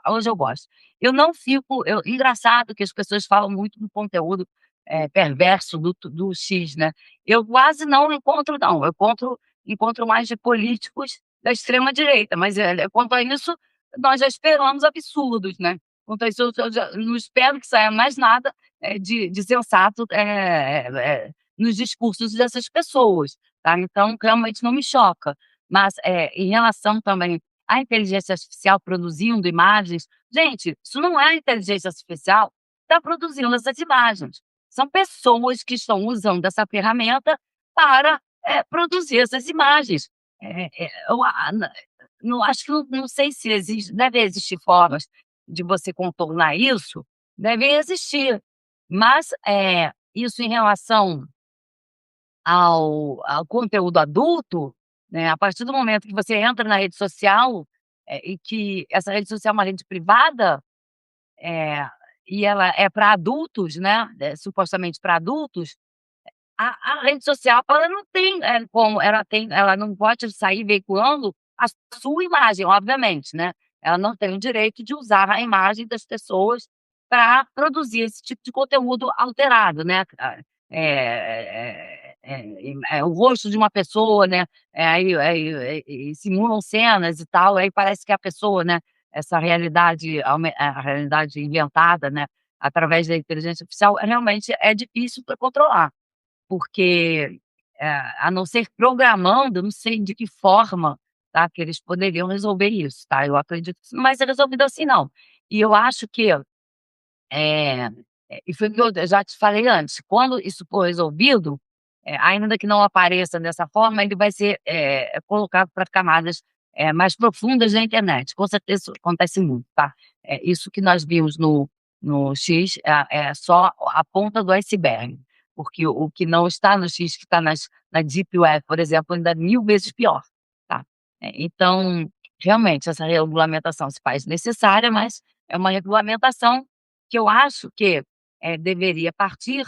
hoje eu gosto. Eu não fico engraçado que as pessoas falam muito do conteúdo, perverso do X, né. Eu quase não encontro não, eu encontro mais de políticos da extrema direita, mas, quanto a isso, nós já esperamos absurdos, né. Quanto a isso eu já não espero que saia mais nada, de sensato, nos discursos dessas pessoas. Tá, então realmente não me choca. Mas, em relação também à inteligência artificial produzindo imagens, gente, isso não é a inteligência artificial que tá produzindo essas imagens, são pessoas que estão usando essa ferramenta para, produzir essas imagens. Eu a na não acho que não sei se existe, deve existir formas de você contornar isso, devem existir, mas, isso em relação ao conteúdo adulto, né, a partir do momento que você entra na rede social, e que essa rede social é uma rede privada, eh, e ela é para adultos, né, supostamente para adultos, a rede social ela não tem, como ela não pode sair veiculando a sua imagem, obviamente, né, ela não tem o direito de usar a imagem das pessoas para produzir esse tipo de conteúdo alterado, né, o rosto de uma pessoa, né, aí simulam cenas e tal, aí parece que a pessoa, né, essa realidade a realidade inventada, né, através da inteligência artificial, realmente é difícil para controlar. Porque, a não ser programando, não sei de que forma, tá, que eles poderiam resolver isso, tá, eu acredito que isso não vai ser resolvido assim não. E eu acho que, eh, e foi o que eu já te falei antes, quando isso for resolvido, ainda que não apareça dessa forma, ele vai ser, colocado para camadas, mais profundas da internet, com certeza isso acontece muito, tá. Isso que nós vimos no X é só a ponta do iceberg, porque o que não está no X, que está na deep web, por exemplo, ainda é 1000 vezes pior, tá. Então, realmente essa regulamentação se faz necessária, mas é uma regulamentação que eu acho que, deveria partir,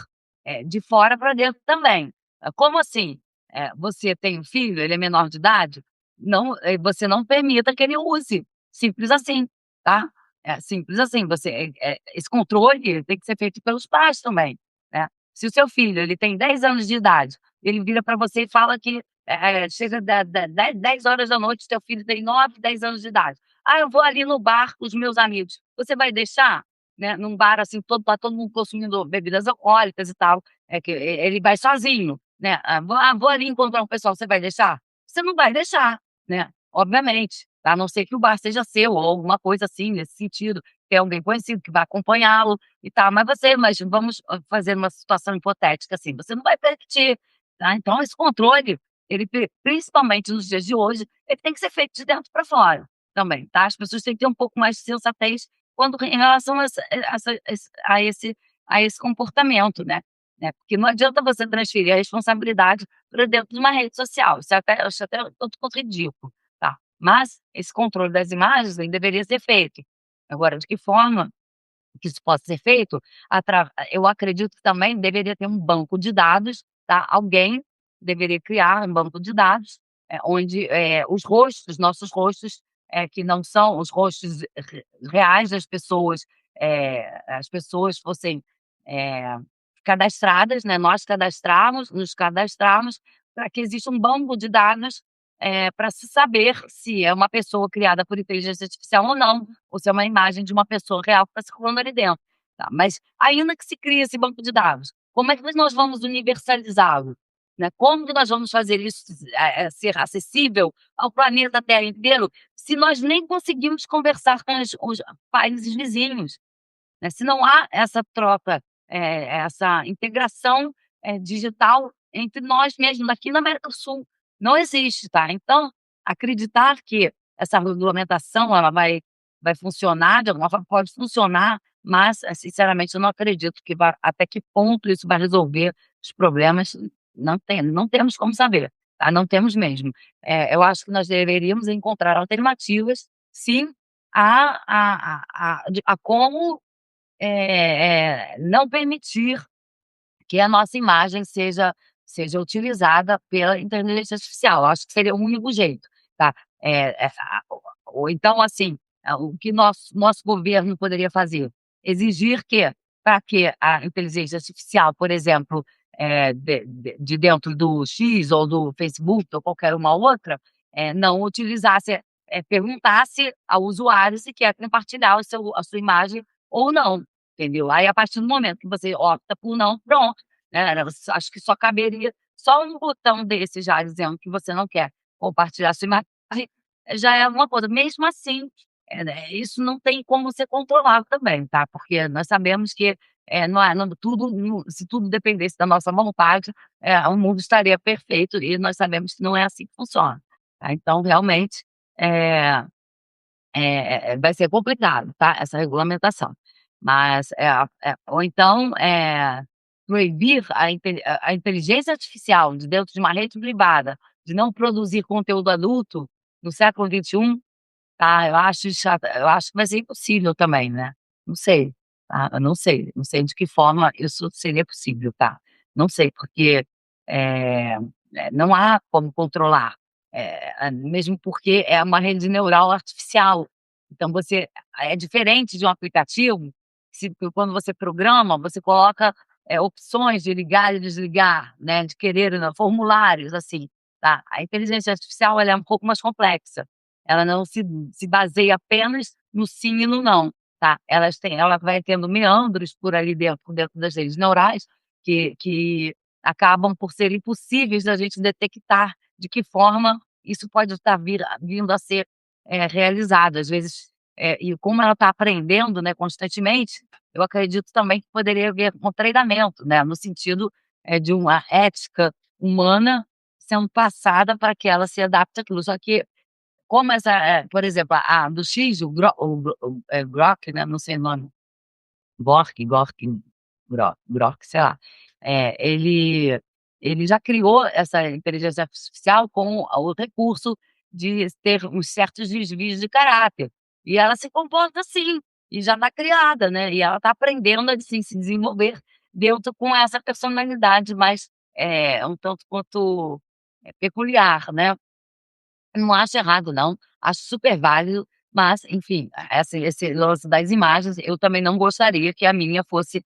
de fora para dentro também. Como assim? Você tem um filho, ele é menor de idade, não, você não permita que ele use, simples assim, tá? É simples assim, esse controle tem que ser feito pelos pais também, né. Se o seu filho, ele tem 10 anos de idade, ele vira para você e fala que, chega da 10 horas da noite, teu filho tem 9, 10 anos de idade: "Ah, eu vou ali no bar com os meus amigos", você vai deixar? né, num bar, assim, tá todo mundo consumindo bebidas alcoólicas e tal, é que ele vai sozinho, né, vou ali encontrar um pessoal", você vai deixar? Você não vai deixar, né, obviamente, a não ser que o bar seja seu ou alguma coisa assim, nesse sentido, tem alguém conhecido que vai acompanhá-lo e tal, mas vamos, fazer uma situação hipotética, assim, você não vai permitir, tá. Então esse controle, ele principalmente nos dias de hoje, ele tem que ser feito de dentro para fora também, tá. As pessoas têm que ter um pouco mais de sensatez quando em relação a esse comportamento, porque não adianta você transferir a responsabilidade para dentro de uma rede social, isso eu acho até tanto quanto ridículo, tá. Mas esse controle das imagens, ele deveria ser feito. Agora, de que forma que isso possa ser feito, eu acredito que também deveria ter um banco de dados, tá, alguém deveria criar um banco de dados, onde, nossos rostos, que não são os rostos reais das pessoas, as pessoas fossem, eh, cadastradas, né, nós nos cadastrarmos para que exista um banco de dados, pra se saber se é uma pessoa criada por inteligência artificial ou não, ou se é uma imagem de uma pessoa real que está circulando ali dentro, tá. Mas ainda que se crie esse banco de dados, como é que nós vamos universalizá-lo, né? Como que nós vamos fazer isso, ser acessível ao planeta Terra inteiro, se nós nem conseguimos conversar com os países vizinhos? Né, se não há essa troca, essa integração, digital entre nós mesmos aqui na América do Sul, não existe, tá. Então, acreditar que essa regulamentação ela vai funcionar de alguma forma, pode funcionar, mas, sinceramente eu não acredito que até que ponto isso vai resolver os problemas, não temos como saber, tá, não temos mesmo. Eu acho que nós deveríamos encontrar alternativas, sim, a como não permitir que a nossa imagem seja utilizada pela inteligência artificial, acho que seria o único jeito, tá. Ou então, assim, o que nosso governo poderia fazer? Exigir que, para que a inteligência artificial, por exemplo, de dentro do X ou do Facebook ou qualquer uma outra, não utilizasse, perguntasse ao usuário se quer compartilhar a sua imagem ou não, entendeu? Aí, a partir do momento que você opta por não, pronto, né, acho que só caberia só um botão desse já dizendo que você não quer compartilhar sua imagem, já é alguma coisa. Mesmo assim, né, isso não tem como ser controlado também, tá, porque nós sabemos que, não é não tudo não se tudo dependesse da nossa vontade, o mundo estaria perfeito e nós sabemos que não é assim que funciona, tá. Então realmente, eh vai ser complicado, tá, essa regulamentação. Mas, ou então, proibir a inteligência artificial de dentro de uma rede privada, de não produzir conteúdo adulto no século XXI, tá, eu acho que vai ser impossível também, né. Não sei, tá, eu não sei de que forma isso seria possível, tá. Não sei, porque, eh não há como controlar, mesmo porque é uma rede neural artificial. Então é diferente de um aplicativo, quando você programa, você coloca, opções de ligar e desligar, né, de querer não, formulários, assim, tá. A inteligência artificial ela é um pouco mais complexa. Ela não se baseia apenas no sim e no não, tá. Ela vai tendo meandros por ali dentro das redes neurais, que acabam por ser impossíveis da gente detectar de que forma isso pode estar vindo a ser, realizado. Às vezes, e como ela está aprendendo, né, constantemente, eu acredito também que poderia haver um treinamento, né, no sentido, de uma ética humana sendo passada para que ela se adapte àquilo. Só que como por exemplo, a do X, Grok, né, não sei o nome, Grok, sei lá, ele já criou essa inteligência artificial com o recurso de ter uns certos desvios de caráter, e ela se comporta assim, e já está criada, né, e ela está aprendendo a se desenvolver dentro com essa personalidade mais, um tanto quanto, peculiar, né. Não acho errado não, acho super válido, mas enfim, esse lance das imagens, eu também não gostaria que a minha fosse,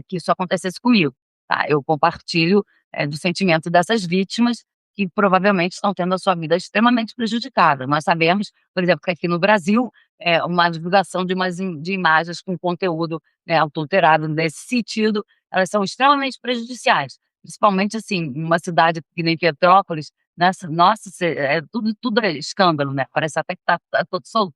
que isso acontecesse comigo, tá. Eu compartilho, do sentimento dessas vítimas, que provavelmente estão tendo a sua vida extremamente prejudicada. Nós sabemos, por exemplo, que aqui no Brasil, uma divulgação de imagens com conteúdo, né, adulterado. Nesse sentido, elas são extremamente prejudiciais, principalmente, assim, numa cidade que nem Petrópolis, nessa nossa, tudo é escândalo, né, parece até que tá todo solto.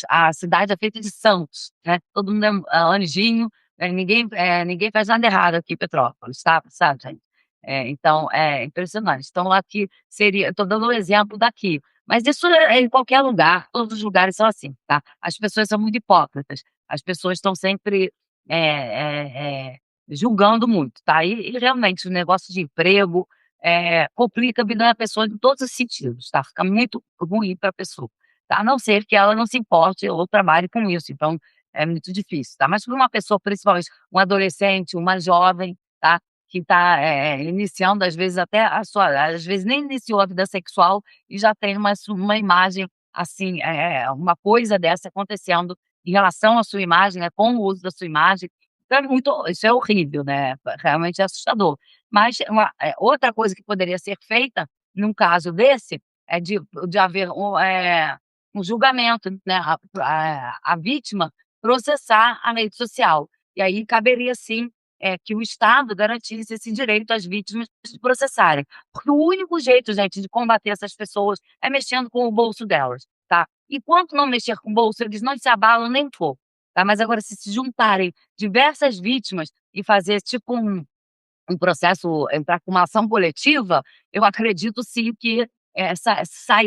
A cidade é feita de santos, né, todo mundo é anjinho, ninguém faz nada errado aqui em Petrópolis, tá, sabe, gente? Então é impressionante. Então aqui seria, estou dando um exemplo daqui, mas isso é em qualquer lugar, todos os lugares são assim, tá. As pessoas são muito hipócritas, as pessoas estão sempre, julgando muito, tá. E realmente o negócio de emprego, complica a vida da pessoa em todos os sentidos, tá, fica muito ruim para a pessoa, tá, a não ser que ela não se importe ou trabalhe com isso, então é muito difícil, tá. Mas para uma pessoa, principalmente um adolescente, uma jovem, tá, que está, iniciando, às vezes até às vezes nem iniciou a vida sexual e já tem uma imagem, assim, uma coisa dessa acontecendo em relação à sua imagem, né, com o uso da sua imagem. Então isso é horrível, né, realmente é assustador. Mas outra coisa que poderia ser feita, num caso desse, é de haver um julgamento, né, a vítima processar a rede social. E aí caberia sim, que o Estado garantisse esse direito às vítimas de processarem. Porque o único jeito, gente, de combater essas pessoas é mexendo com o bolso delas, tá. Enquanto não mexer com o bolso, eles não se abalam nem um pouco, tá. Mas agora se juntarem diversas vítimas e fazer tipo um processo, entrar com uma ação coletiva, eu acredito sim que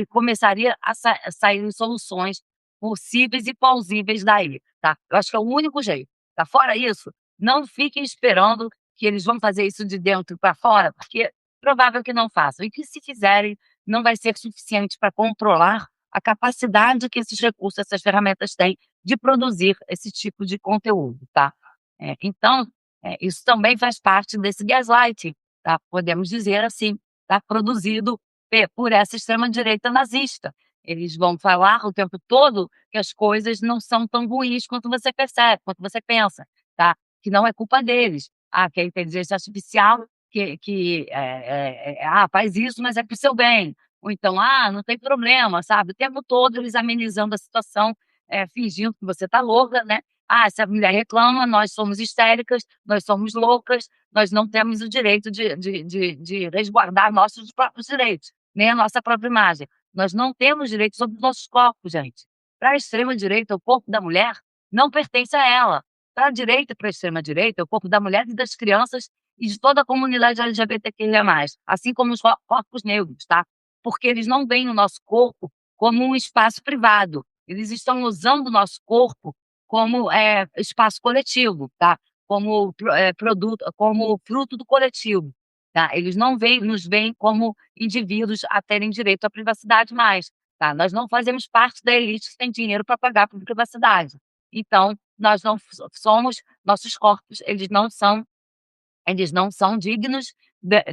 começaria a saírem soluções possíveis e plausíveis daí, tá. Eu acho que é o único jeito, tá. Fora isso, não fiquem esperando que eles vão fazer isso de dentro para fora, porque provável que não façam, e que se fizerem, não vai ser suficiente para controlar a capacidade que esses recursos, essas ferramentas têm de produzir esse tipo de conteúdo, tá. Então, isso também faz parte desse gaslighting, tá, podemos dizer assim, tá, produzido por essa extrema direita nazista. Eles vão falar o tempo todo que as coisas não são tão ruins quanto você percebe, quanto você pensa, tá, que não é culpa deles. Ah, que a inteligência artificial faz isso, mas é para o seu bem. Ou então: "Ah, não tem problema", sabe, o tempo todo eles amenizando a situação, fingindo que você está louca, né. "Ah, se a mulher reclama, nós somos histéricas, nós somos loucas, nós não temos o direito de resguardar nossos próprios direitos, nem a nossa própria imagem. Nós não temos direito sobre os nossos corpos, gente". Para a extrema direita, o corpo da mulher não pertence a ela. Para a direita e para a extrema direita, o corpo da mulher e das crianças e de toda a comunidade LGBTQIA+, assim como os corpos negros, tá. Porque eles não veem o nosso corpo como um espaço privado, eles estão usando o nosso corpo como, espaço coletivo, tá, como produto, como fruto do coletivo, tá. Eles não nos veem como indivíduos a terem direito à privacidade mais, tá. Nós não fazemos parte da elite que tem dinheiro para pagar por privacidade. Então, nós não somos, nossos corpos, eles não são dignos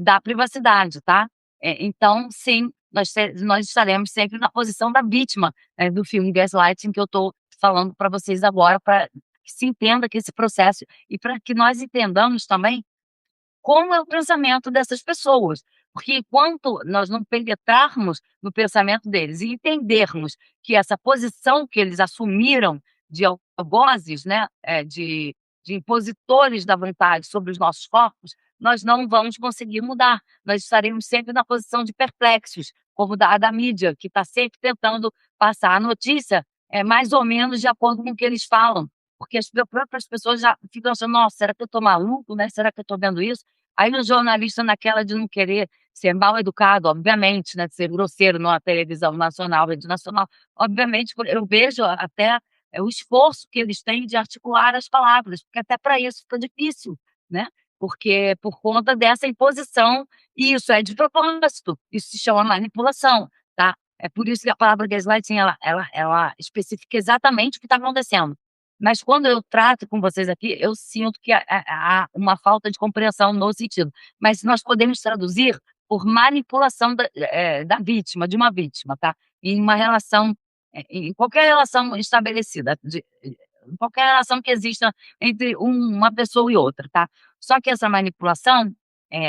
da privacidade, tá. Então sim, nós estaremos sempre na posição da vítima, do filme Gaslighting que eu estou falando para vocês agora, para que se entenda que esse processo e para que nós entendamos também como é o pensamento dessas pessoas, porque enquanto nós não penetrarmos no pensamento deles e entendermos que essa posição que eles assumiram de algozes, né, de impositores da vontade sobre os nossos corpos, nós não vamos conseguir mudar. Nós estaremos sempre na posição de perplexos, como da mídia, que está sempre tentando passar a notícia, mais ou menos de acordo com o que eles falam, porque as próprias pessoas já ficam achando: "Nossa, será que eu estou maluco, né, será que eu estou vendo isso?". Aí o jornalista, naquela de não querer ser mal educado, obviamente, né, de ser grosseiro numa televisão nacional, rede nacional, obviamente, eu vejo até, o esforço que eles têm de articular as palavras, porque até para isso fica difícil, né, porque por conta dessa imposição, e isso é de propósito, isso se chama manipulação, tá. É por isso que a palavra gaslighting ela especifica exatamente o que está acontecendo. Mas quando eu trato com vocês aqui, eu sinto que há uma falta de compreensão no sentido, mas nós podemos traduzir por manipulação da vítima, de uma vítima, tá, em uma relação, em qualquer relação estabelecida, em qualquer relação que exista entre uma pessoa e outra, tá. Só que essa manipulação,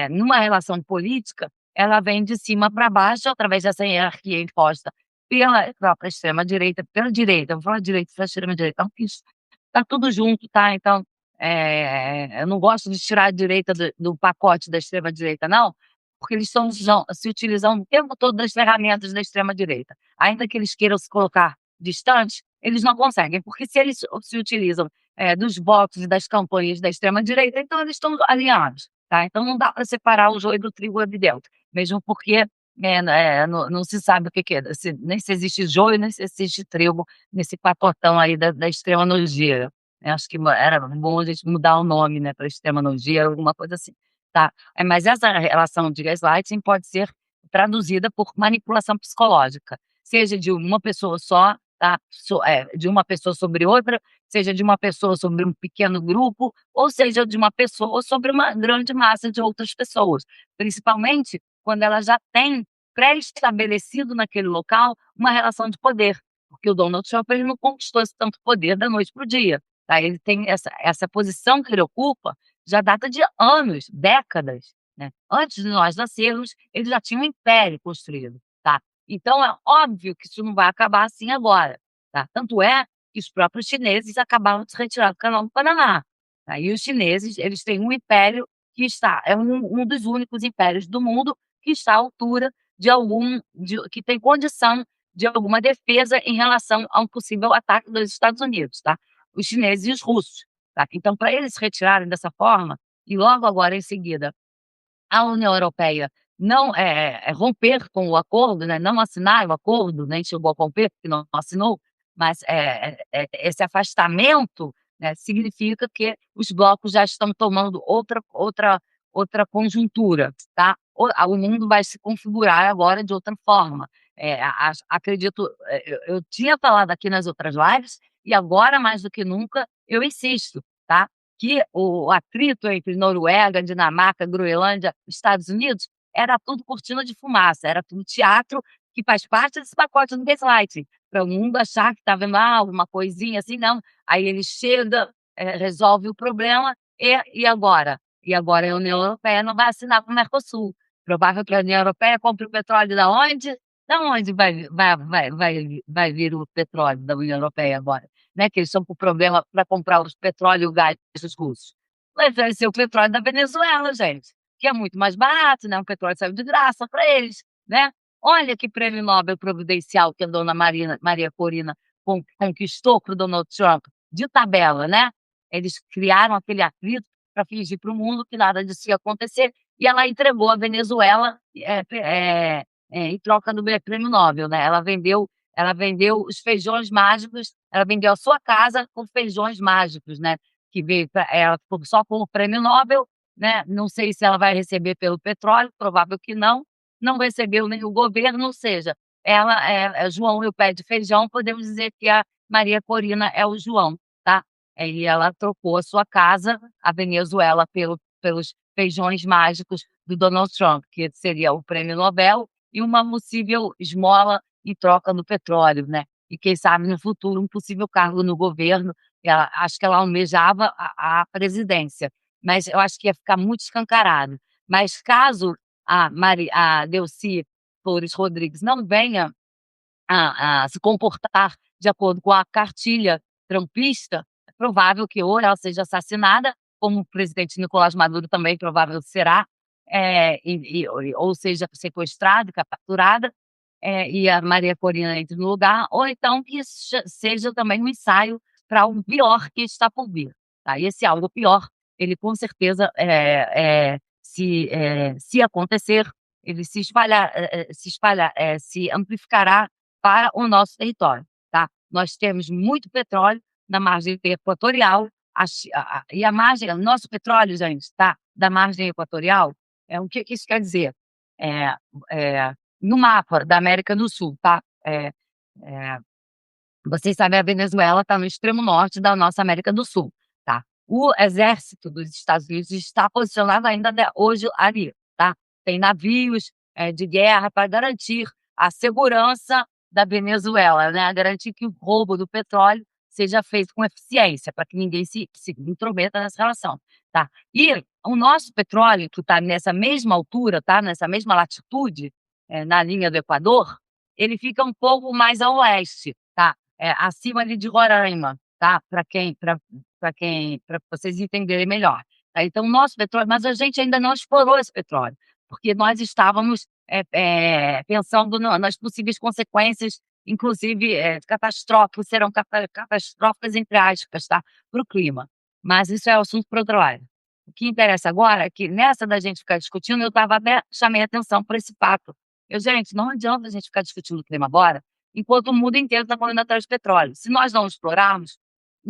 numa relação política, ela vem de cima para baixo através dessa hierarquia imposta pela própria extrema-direita, pela direita, vou falar direita, pela extrema-direita, então isso tá tudo junto, tá. Então, eu não gosto de tirar a direita do pacote da extrema-direita não, porque eles se utilizam o tempo todo das ferramentas da extrema-direita. Ainda que eles queiram se colocar distantes, eles não conseguem, porque se eles se utilizam, dos votos e das campanhas da extrema-direita, então eles estão alinhados, tá. Então não dá para separar o joio do trigo ali dentro, mesmo porque, não se sabe o que que é, nem se existe joio, nem se existe trigo nesse pacotão aí da extrema nojeira, né. Acho que era bom a gente mudar o nome, né, para extrema nojeira, alguma coisa assim, tá. Mas essa relação de gaslighting pode ser traduzida por manipulação psicológica, seja de uma pessoa só, tá, de uma pessoa sobre outra, seja de uma pessoa sobre um pequeno grupo, ou seja de uma pessoa sobre uma grande massa de outras pessoas, principalmente quando ela já tem pré-estabelecido naquele local uma relação de poder, porque o Donald Trump ele não conquistou esse tanto poder da noite para o dia, tá. Ele tem essa posição que ele ocupa já data de anos, décadas, né. Antes de nós nascermos, ele já tinha um império construído, tá. Então é óbvio que isso não vai acabar assim agora, tá. Tanto é que os próprios chineses acabaram de se retirar do Canal do Panamá, tá. E os chineses, eles têm um império que é um dos únicos impérios do mundo que está à altura que tem condição de alguma defesa em relação a um possível ataque dos Estados Unidos, tá. Os chineses e os russos, tá. Então para eles se retirarem dessa forma, e logo agora em seguida a União Europeia não romper com o acordo, né, não assinar o acordo, nem chegou a romper, porque não assinou, mas, esse afastamento, né, significa que os blocos já estão tomando outra conjuntura, tá. O mundo vai se configurar agora de outra forma. Acredito, eu tinha falado aqui nas outras lives, e agora mais do que nunca eu insisto, tá, que o atrito entre Noruega, Dinamarca, Groenlândia, Estados Unidos, era tudo cortina de fumaça, era tudo teatro que faz parte desse pacote do gaslighting, para o mundo achar que está vendo, uma coisinha assim, não. Aí ele chega, resolve o problema e agora? E agora a União Europeia não vai assinar com o Mercosul. Provável que a União Europeia compre o petróleo da onde? Da onde vai vir o petróleo da União Europeia agora? Né, que eles estão com problema para comprar os petróleo e o gás dos russos. Vai ser o petróleo da Venezuela, gente, que é muito mais barato, né, o petróleo saiu de graça para eles, né. Olha que prêmio Nobel providencial que a dona Maria Corina conquistou para o Donald Trump, de tabela, né. Eles criaram aquele atrito para fingir para o mundo que nada disso ia acontecer, e ela entregou a Venezuela, em troca do prêmio Nobel, né. Ela vendeu os feijões mágicos, ela vendeu a sua casa com feijões mágicos, né, que veio pra ela só com o prêmio Nobel, né, não sei se ela vai receber pelo petróleo, provável que não, não recebeu nem o governo, ou seja, ela é João e o pé de feijão, podemos dizer que a Maria Corina é o João, tá. E ela trocou a sua casa, a Venezuela, pelos feijões mágicos do Donald Trump, que seria o prêmio Nobel e uma possível esmola em troca do petróleo, né. E quem sabe no futuro um possível cargo no governo, acho que ela almejava a presidência, mas eu acho que ia ficar muito escancarado. Mas caso a Delcy Flores Rodrigues não venha a se comportar de acordo com a cartilha trumpista, é provável que ou ela seja assassinada, como o presidente Nicolás Maduro também provável será, ou seja sequestrada e capturada, e a Maria Corina entre no lugar, ou então que seja também um ensaio para algo pior que está por vir, tá. E esse algo pior, ele com certeza, se acontecer, ele se amplificará para o nosso território, tá. Nós temos muito petróleo na margem equatorial, e a margem nosso petróleo, gente, tá, da margem equatorial, o que que isso quer dizer? Eh eh no mapa da América do Sul, tá? Eh, Vocês sabem, a Venezuela está no extremo norte da nossa América do Sul, tá? O exército dos Estados Unidos está posicionado ainda hoje ali, tá? Tem navios, de guerra para garantir a segurança da Venezuela, né? Garantir que o roubo do petróleo seja feito com eficiência, para que ninguém se intrometa nessa relação, tá? E o nosso petróleo, que está nessa mesma altura, tá? Nessa mesma latitude, na linha do Equador, ele fica um pouco mais a oeste, tá, acima ali de Roraima, tá, para vocês entenderem melhor, tá. Então o nosso petróleo, mas a gente ainda não explorou esse petróleo, porque nós estávamos, pensando nas possíveis consequências, inclusive, catastróficas, serão catastróficas entre aspas, tá, para o clima, mas isso é assunto para outra live. O que interessa agora é que nessa da gente ficar discutindo, eu estava até chamei atenção para esse fato. Gente, não adianta a gente ficar discutindo o clima agora, enquanto o mundo inteiro está correndo atrás de petróleo. Se nós não explorarmos,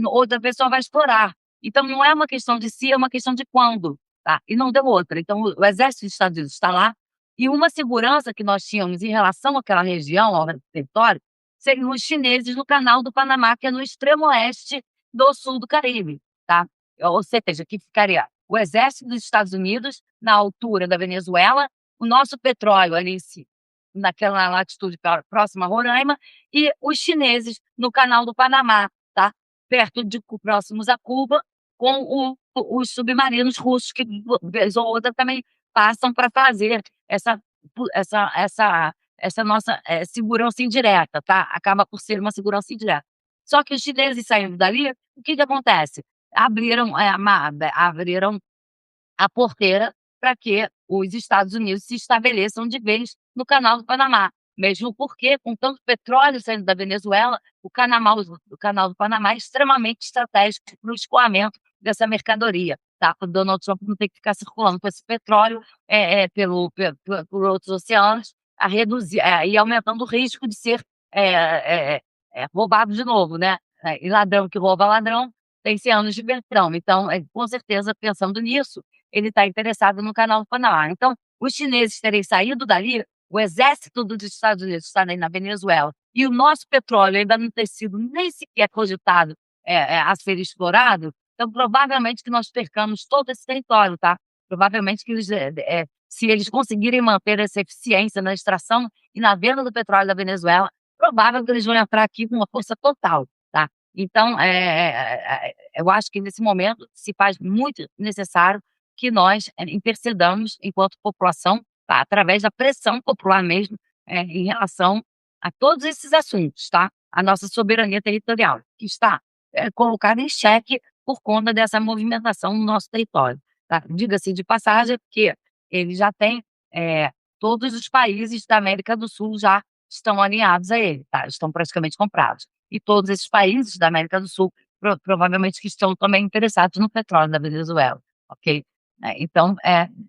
outra pessoa vai explorar. Então não é uma questão de se, é uma questão de quando, tá? E não deu outra. Então o exército dos Estados Unidos está lá, e uma segurança que nós tínhamos em relação àquela região, ao território, seriam os chineses no Canal do Panamá, que é no extremo oeste do sul do Caribe, tá? Ou seja, que ficaria o exército dos Estados Unidos na altura da Venezuela, o nosso petróleo ali naquela latitude próxima a Roraima, e os chineses no Canal do Panamá, tá? Perto de próximos a Cuba, com os submarinos russos que vez ou outra também passam para fazer essa nossa segurança indireta, tá? Acaba por ser uma segurança indireta. Só que os chineses saindo dali, o que acontece? Abriram a porteira para que os Estados Unidos se estabeleçam de vez no Canal do Panamá, mesmo porque, com tanto petróleo saindo da Venezuela, o Canal do Panamá é extremamente estratégico para o escoamento dessa mercadoria, tá? O Donald Trump não tem que ficar circulando com esse petróleo por outros oceanos, a reduzir, e aumentando o risco de ser roubado de novo, né? E ladrão que rouba ladrão tem 100 anos de perdão. Então, com certeza, pensando nisso, ele está interessado no Canal do Panamá. Então, os chineses terem saído dali, o exército dos Estados Unidos está aí na Venezuela, e o nosso petróleo ainda não ter sido nem sequer cogitado a ser explorado, então provavelmente que nós percamos todo esse território, tá? Provavelmente que eles, se eles conseguirem manter essa eficiência na extração e na venda do petróleo da Venezuela, provável que eles vão entrar aqui com uma força total, tá? Então, eu acho que nesse momento se faz muito necessário que nós intercedamos enquanto população, tá, através da pressão popular mesmo, em relação a todos esses assuntos, tá? A nossa soberania territorial, que está, colocada em xeque por conta dessa movimentação no nosso território, tá? Diga-se de passagem que ele já tem, todos os países da América do Sul já estão alinhados a ele, tá? Estão praticamente comprados. E todos esses países da América do Sul provavelmente que estão também interessados no petróleo da Venezuela, ok? Então,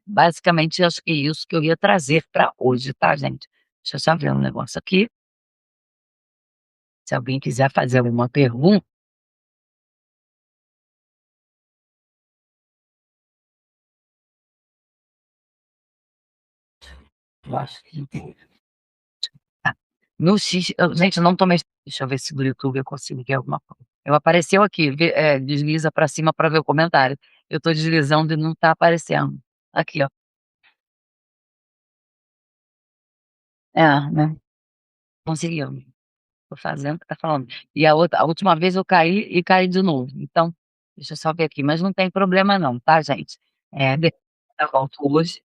basicamente acho que é isso que eu ia trazer para hoje, tá, gente? Deixa eu só ver um negócio aqui. Se alguém quiser fazer alguma pergunta. Eu acho que tá. No X, gente, eu não tomei. Deixa eu ver se no YouTube eu consigo ver alguma coisa. Eu apareceu aqui, desliza para cima para ver o comentário. Eu tô deslizando e não tá aparecendo. Aqui, ó. Né? Conseguiu. Tô fazendo o que tá falando. E a última vez eu caí e caí de novo. Então, deixa eu só ver aqui, mas não tem problema não, tá, gente? Depois eu volto hoje.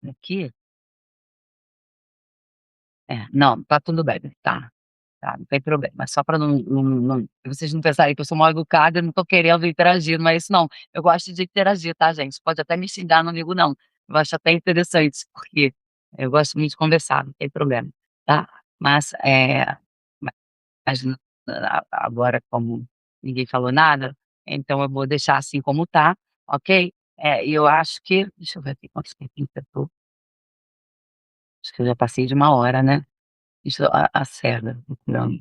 Aqui. Não, tá tudo bem, tá, não tem problema. Só para vocês não pensarem que eu sou mal educada, eu não tô querendo interagir, não é isso não. Eu gosto de interagir, tá, gente? Pode até me xingar, não ligo não. Eu acho até interessante, porque eu gosto muito de conversar, não tem problema, tá? Mas, mas agora, como ninguém falou nada, então eu vou deixar assim como tá, ok? E eu acho que, deixa eu ver aqui quanto tempo que eu tô. Acho que eu já passei de 1 hora, né? Isso acerta, não.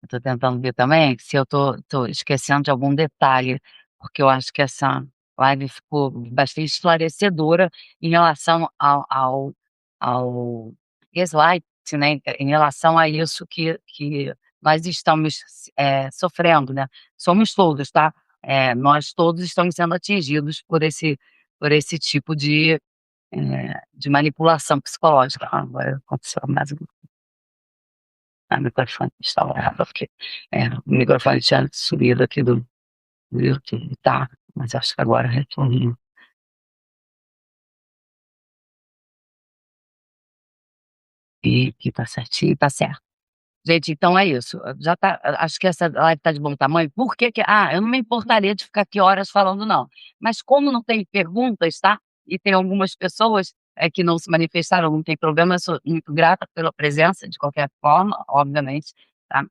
Eu tô tentando ver também se eu tô esquecendo de algum detalhe, porque eu acho que essa live ficou bastante esclarecedora em relação ao slide, né, em relação a isso que nós estamos, sofrendo, né. Somos todos, tá. Nós todos estamos sendo atingidos por esse tipo de manipulação psicológica. Agora aconteceu mais Ah, microfone instaurado, porque, o microfone tinha sumido aqui do YouTube, tá, mas acho que agora retornou. E que tá certinho, tá certo. Gente, então é isso, já tá, acho que essa live tá de bom tamanho, por que que eu não me importaria de ficar aqui horas falando não, mas como não tem perguntas, tá, e tem algumas pessoas, que não se manifestaram, não tem problema, eu sou muito grata pela presença de qualquer forma, obviamente, tá.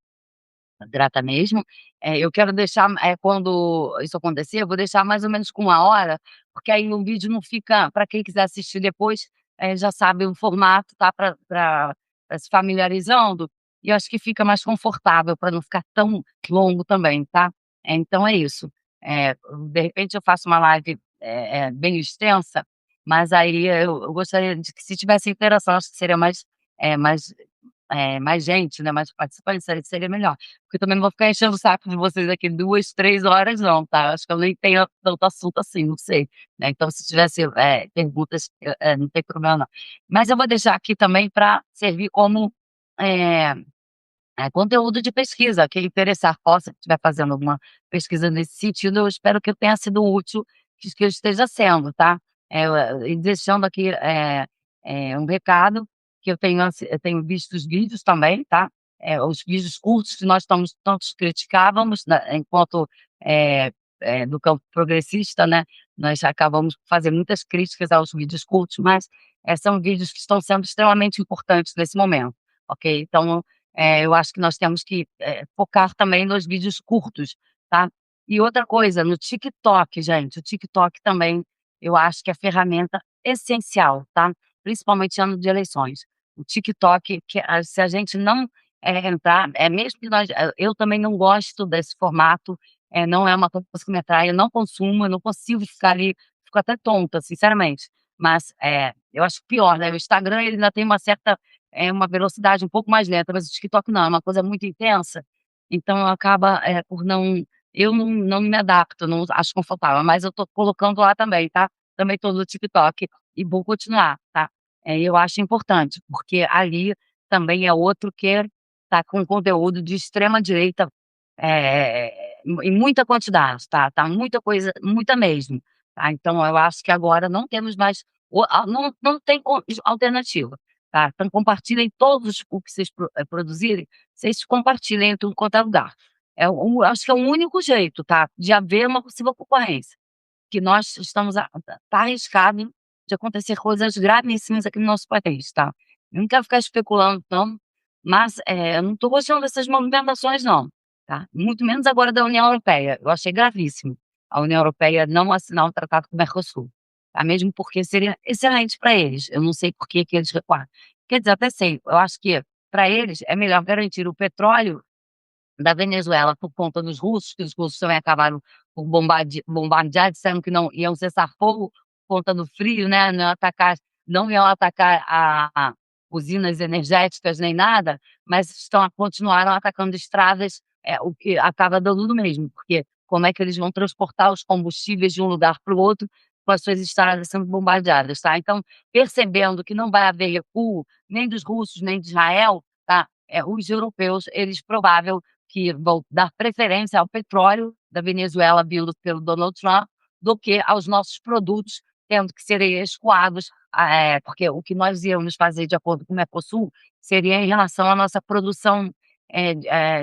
Grata mesmo. Eu quero deixar, quando isso acontecer, eu vou deixar mais ou menos com 1 hora, porque aí o vídeo não fica, para quem quiser assistir depois, já sabe o formato, tá, pra se familiarizando, e eu acho que fica mais confortável para não ficar tão longo também, tá. Então é isso. De repente eu faço uma live, bem extensa, mas aí eu gostaria de que se tivesse interação, acho que seria mais gente, né, mais participantes, seria melhor. Porque eu também não vou ficar enchendo o saco de vocês aqui 2, 3 horas não, tá. Acho que eu nem tenho tanto assunto assim, não sei, né. Então se tivesse, perguntas, não tem problema não. Mas eu vou deixar aqui também para servir como, eh conteúdo de pesquisa, quem interessar, possa estiver fazendo alguma pesquisa nesse sentido, eu espero que eu tenha sido útil, que eu esteja sendo, tá. E deixando aqui, um recado, que eu tenho visto os vídeos também, tá. Os vídeos curtos que nós estamos tantos criticávamos, né, enquanto, eh do campo progressista, né, nós acabamos por fazer muitas críticas aos vídeos curtos, mas, são vídeos que estão sendo extremamente importantes nesse momento, ok. Então eu acho que nós temos que, focar também nos vídeos curtos, tá. E outra coisa, no TikTok, gente, o TikTok também eu acho que é ferramenta essencial, tá, principalmente ano de eleições. O TikTok, se a gente não, entrar, mesmo que eu também não gosto desse formato, não é uma coisa que me atrai, eu não consumo, eu não consigo ficar ali, fico até tonta, sinceramente. Mas, eu acho pior, né, o Instagram ele ainda tem uma certa uma velocidade um pouco mais lenta, mas o TikTok não, é uma coisa muito intensa, então acaba, por não, eu não me adapto, não acho confortável, mas eu tô colocando lá também, tá. Também tô no TikTok e vou continuar, tá. Eu acho importante, porque ali também é outro que tá com conteúdo de extrema direita, em muita quantidade, tá muita coisa, muita mesmo, tá. Então eu acho que agora não temos mais não tem alternativa. Tá, então compartilhem todos o que vocês produzirem, vocês compartilhem em tudo quanto é lugar. Acho que é o único jeito, tá, de haver uma possível concorrência, que nós estamos tá arriscado de acontecer coisas gravíssimas aqui no nosso país, tá. Eu não quero ficar especulando não, mas, eu não tô gostando dessas movimentações não, tá. Muito menos agora da União Europeia, eu achei gravíssimo a União Europeia não assinar um tratado com o Mercosul, tá, mesmo porque seria excelente para eles, eu não sei por que que eles recuaram. Quer dizer, até sei, eu acho que para eles é melhor garantir o petróleo da Venezuela por conta dos russos, que os russos também acabaram por bombardear, disseram que não iam cessar fogo por conta do frio, né, não iam atacar a usinas energéticas nem nada, mas continuaram atacando estradas, o que acaba dando no mesmo, porque como é que eles vão transportar os combustíveis de um lugar para o outro com as suas estradas sendo bombardeadas, tá. Então, percebendo que não vai haver recuo nem dos russos nem de Israel, tá, os europeus, eles provável que vão dar preferência ao petróleo da Venezuela vindo pelo Donald Trump, do que aos nossos produtos tendo que serem escoados, porque o que nós íamos fazer de acordo com o Mercosul seria em relação à nossa produção,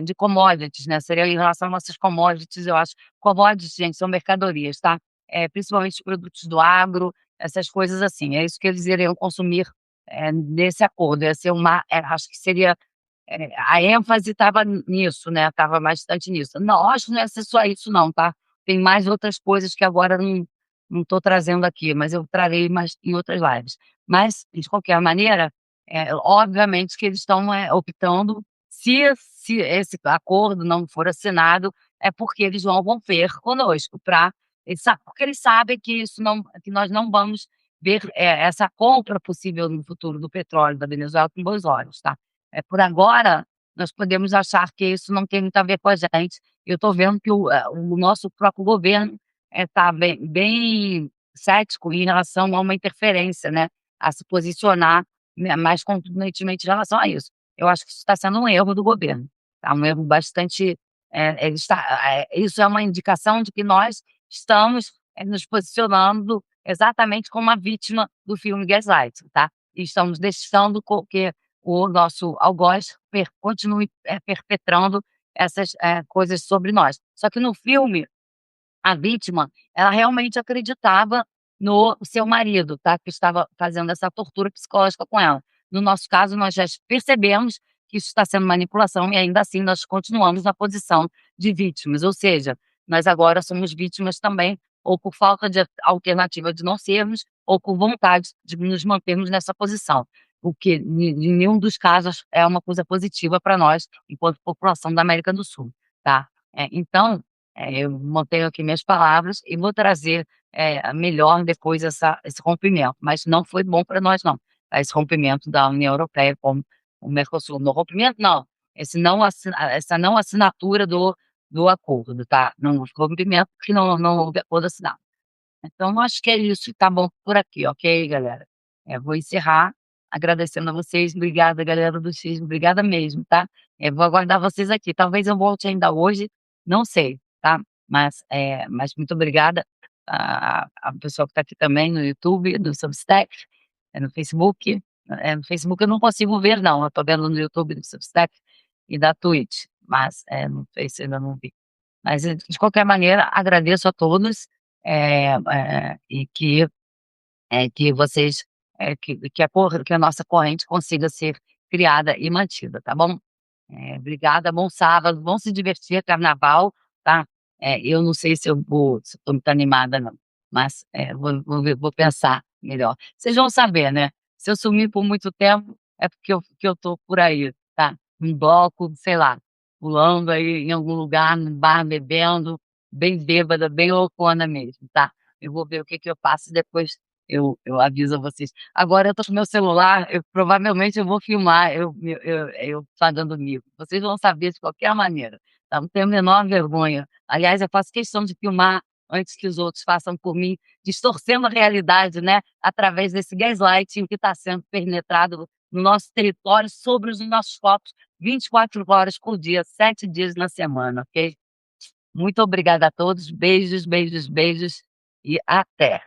de commodities, né, seria em relação às nossas commodities, eu acho, commodities, gente, são mercadorias, tá, principalmente os produtos do agro, essas coisas assim, é isso que eles iriam consumir, nesse acordo, ia ser acho que seria, a ênfase estava nisso, né, estava bastante nisso. Não, acho que não ia ser só isso não, tá. Tem mais outras coisas que agora não estou trazendo aqui, mas eu trarei mais em outras lives. Mas, de qualquer maneira, obviamente que eles estão, optando, se esse acordo não for assinado, é porque eles vão romper conosco porque eles sabem que que nós não vamos ver, essa compra possível no futuro do petróleo da Venezuela com bons olhos, tá. Por agora, nós podemos achar que isso não tem muito a ver com a gente. Eu estou vendo que o nosso próprio governo está bem cético em relação a uma interferência, né, a se posicionar mais contundentemente em relação a isso. eu acho que isso está sendo um erro do governo, tá, um erro bastante, ele está isso é uma indicação de que nós estamos, nos posicionando exatamente como a vítima do filme Gaslight, tá, e estamos deixando que o nosso algoz continue, perpetrando essas, coisas sobre nós. Só que no filme a vítima, ela realmente acreditava no seu marido, tá, que estava fazendo essa tortura psicológica com ela. No nosso caso, nós já percebemos que isso está sendo manipulação e ainda assim nós continuamos na posição de vítimas, ou seja, nós agora somos vítimas também, ou por falta de alternativa de não sermos, ou por vontade de nos mantermos nessa posição, o que em nenhum dos casos é uma coisa positiva para nós, enquanto população da América do Sul, tá. Então, eu mantenho aqui minhas palavras e vou trazer, melhor depois esse rompimento, mas não foi bom para nós não, tá, esse rompimento da União Europeia com o Mercosul. No rompimento não, essa não assinatura do acordo, tá, não rompimento, porque não houve acordo assinado. Então acho que é isso e tá bom por aqui, ok, galera? Vou encerrar agradecendo a vocês, obrigada galera do X, obrigada mesmo, tá? Vou aguardar vocês aqui, talvez eu volte ainda hoje, não sei, tá? Mas muito obrigada a pessoa que está aqui também no YouTube, no Substack, no Facebook. No Facebook eu não consigo ver não, eu tô vendo no YouTube, no Substack e da Twitch, mas, no Face ainda não vi. Mas de qualquer maneira, agradeço a todos, e que vocês, que a nossa corrente consiga ser criada e mantida, tá bom? Obrigada, bom sábado, vão se divertir, é carnaval, tá? Eu não sei se eu tô muito animada não, mas, vou pensar melhor. Vocês vão saber, né, se eu sumir por muito tempo, é porque eu tô por aí, tá? Em bloco, sei lá, pulando aí em algum lugar, num bar, bebendo, bem bêbada, bem loucona mesmo, tá? Eu vou ver o que que eu faço e depois eu aviso a vocês. Agora eu tô com meu celular, provavelmente eu vou filmar eu fazendo mico. Vocês vão saber de qualquer maneira, tá, não tenho a menor vergonha. Aliás, eu faço questão de filmar antes que os outros façam por mim, distorcendo a realidade, né, através desse gaslighting que está sendo penetrado no nosso território, sobre os nossos corpos, 24 horas por dia, 7 dias na semana, ok? Muito obrigada a todos, beijos, beijos, beijos e até.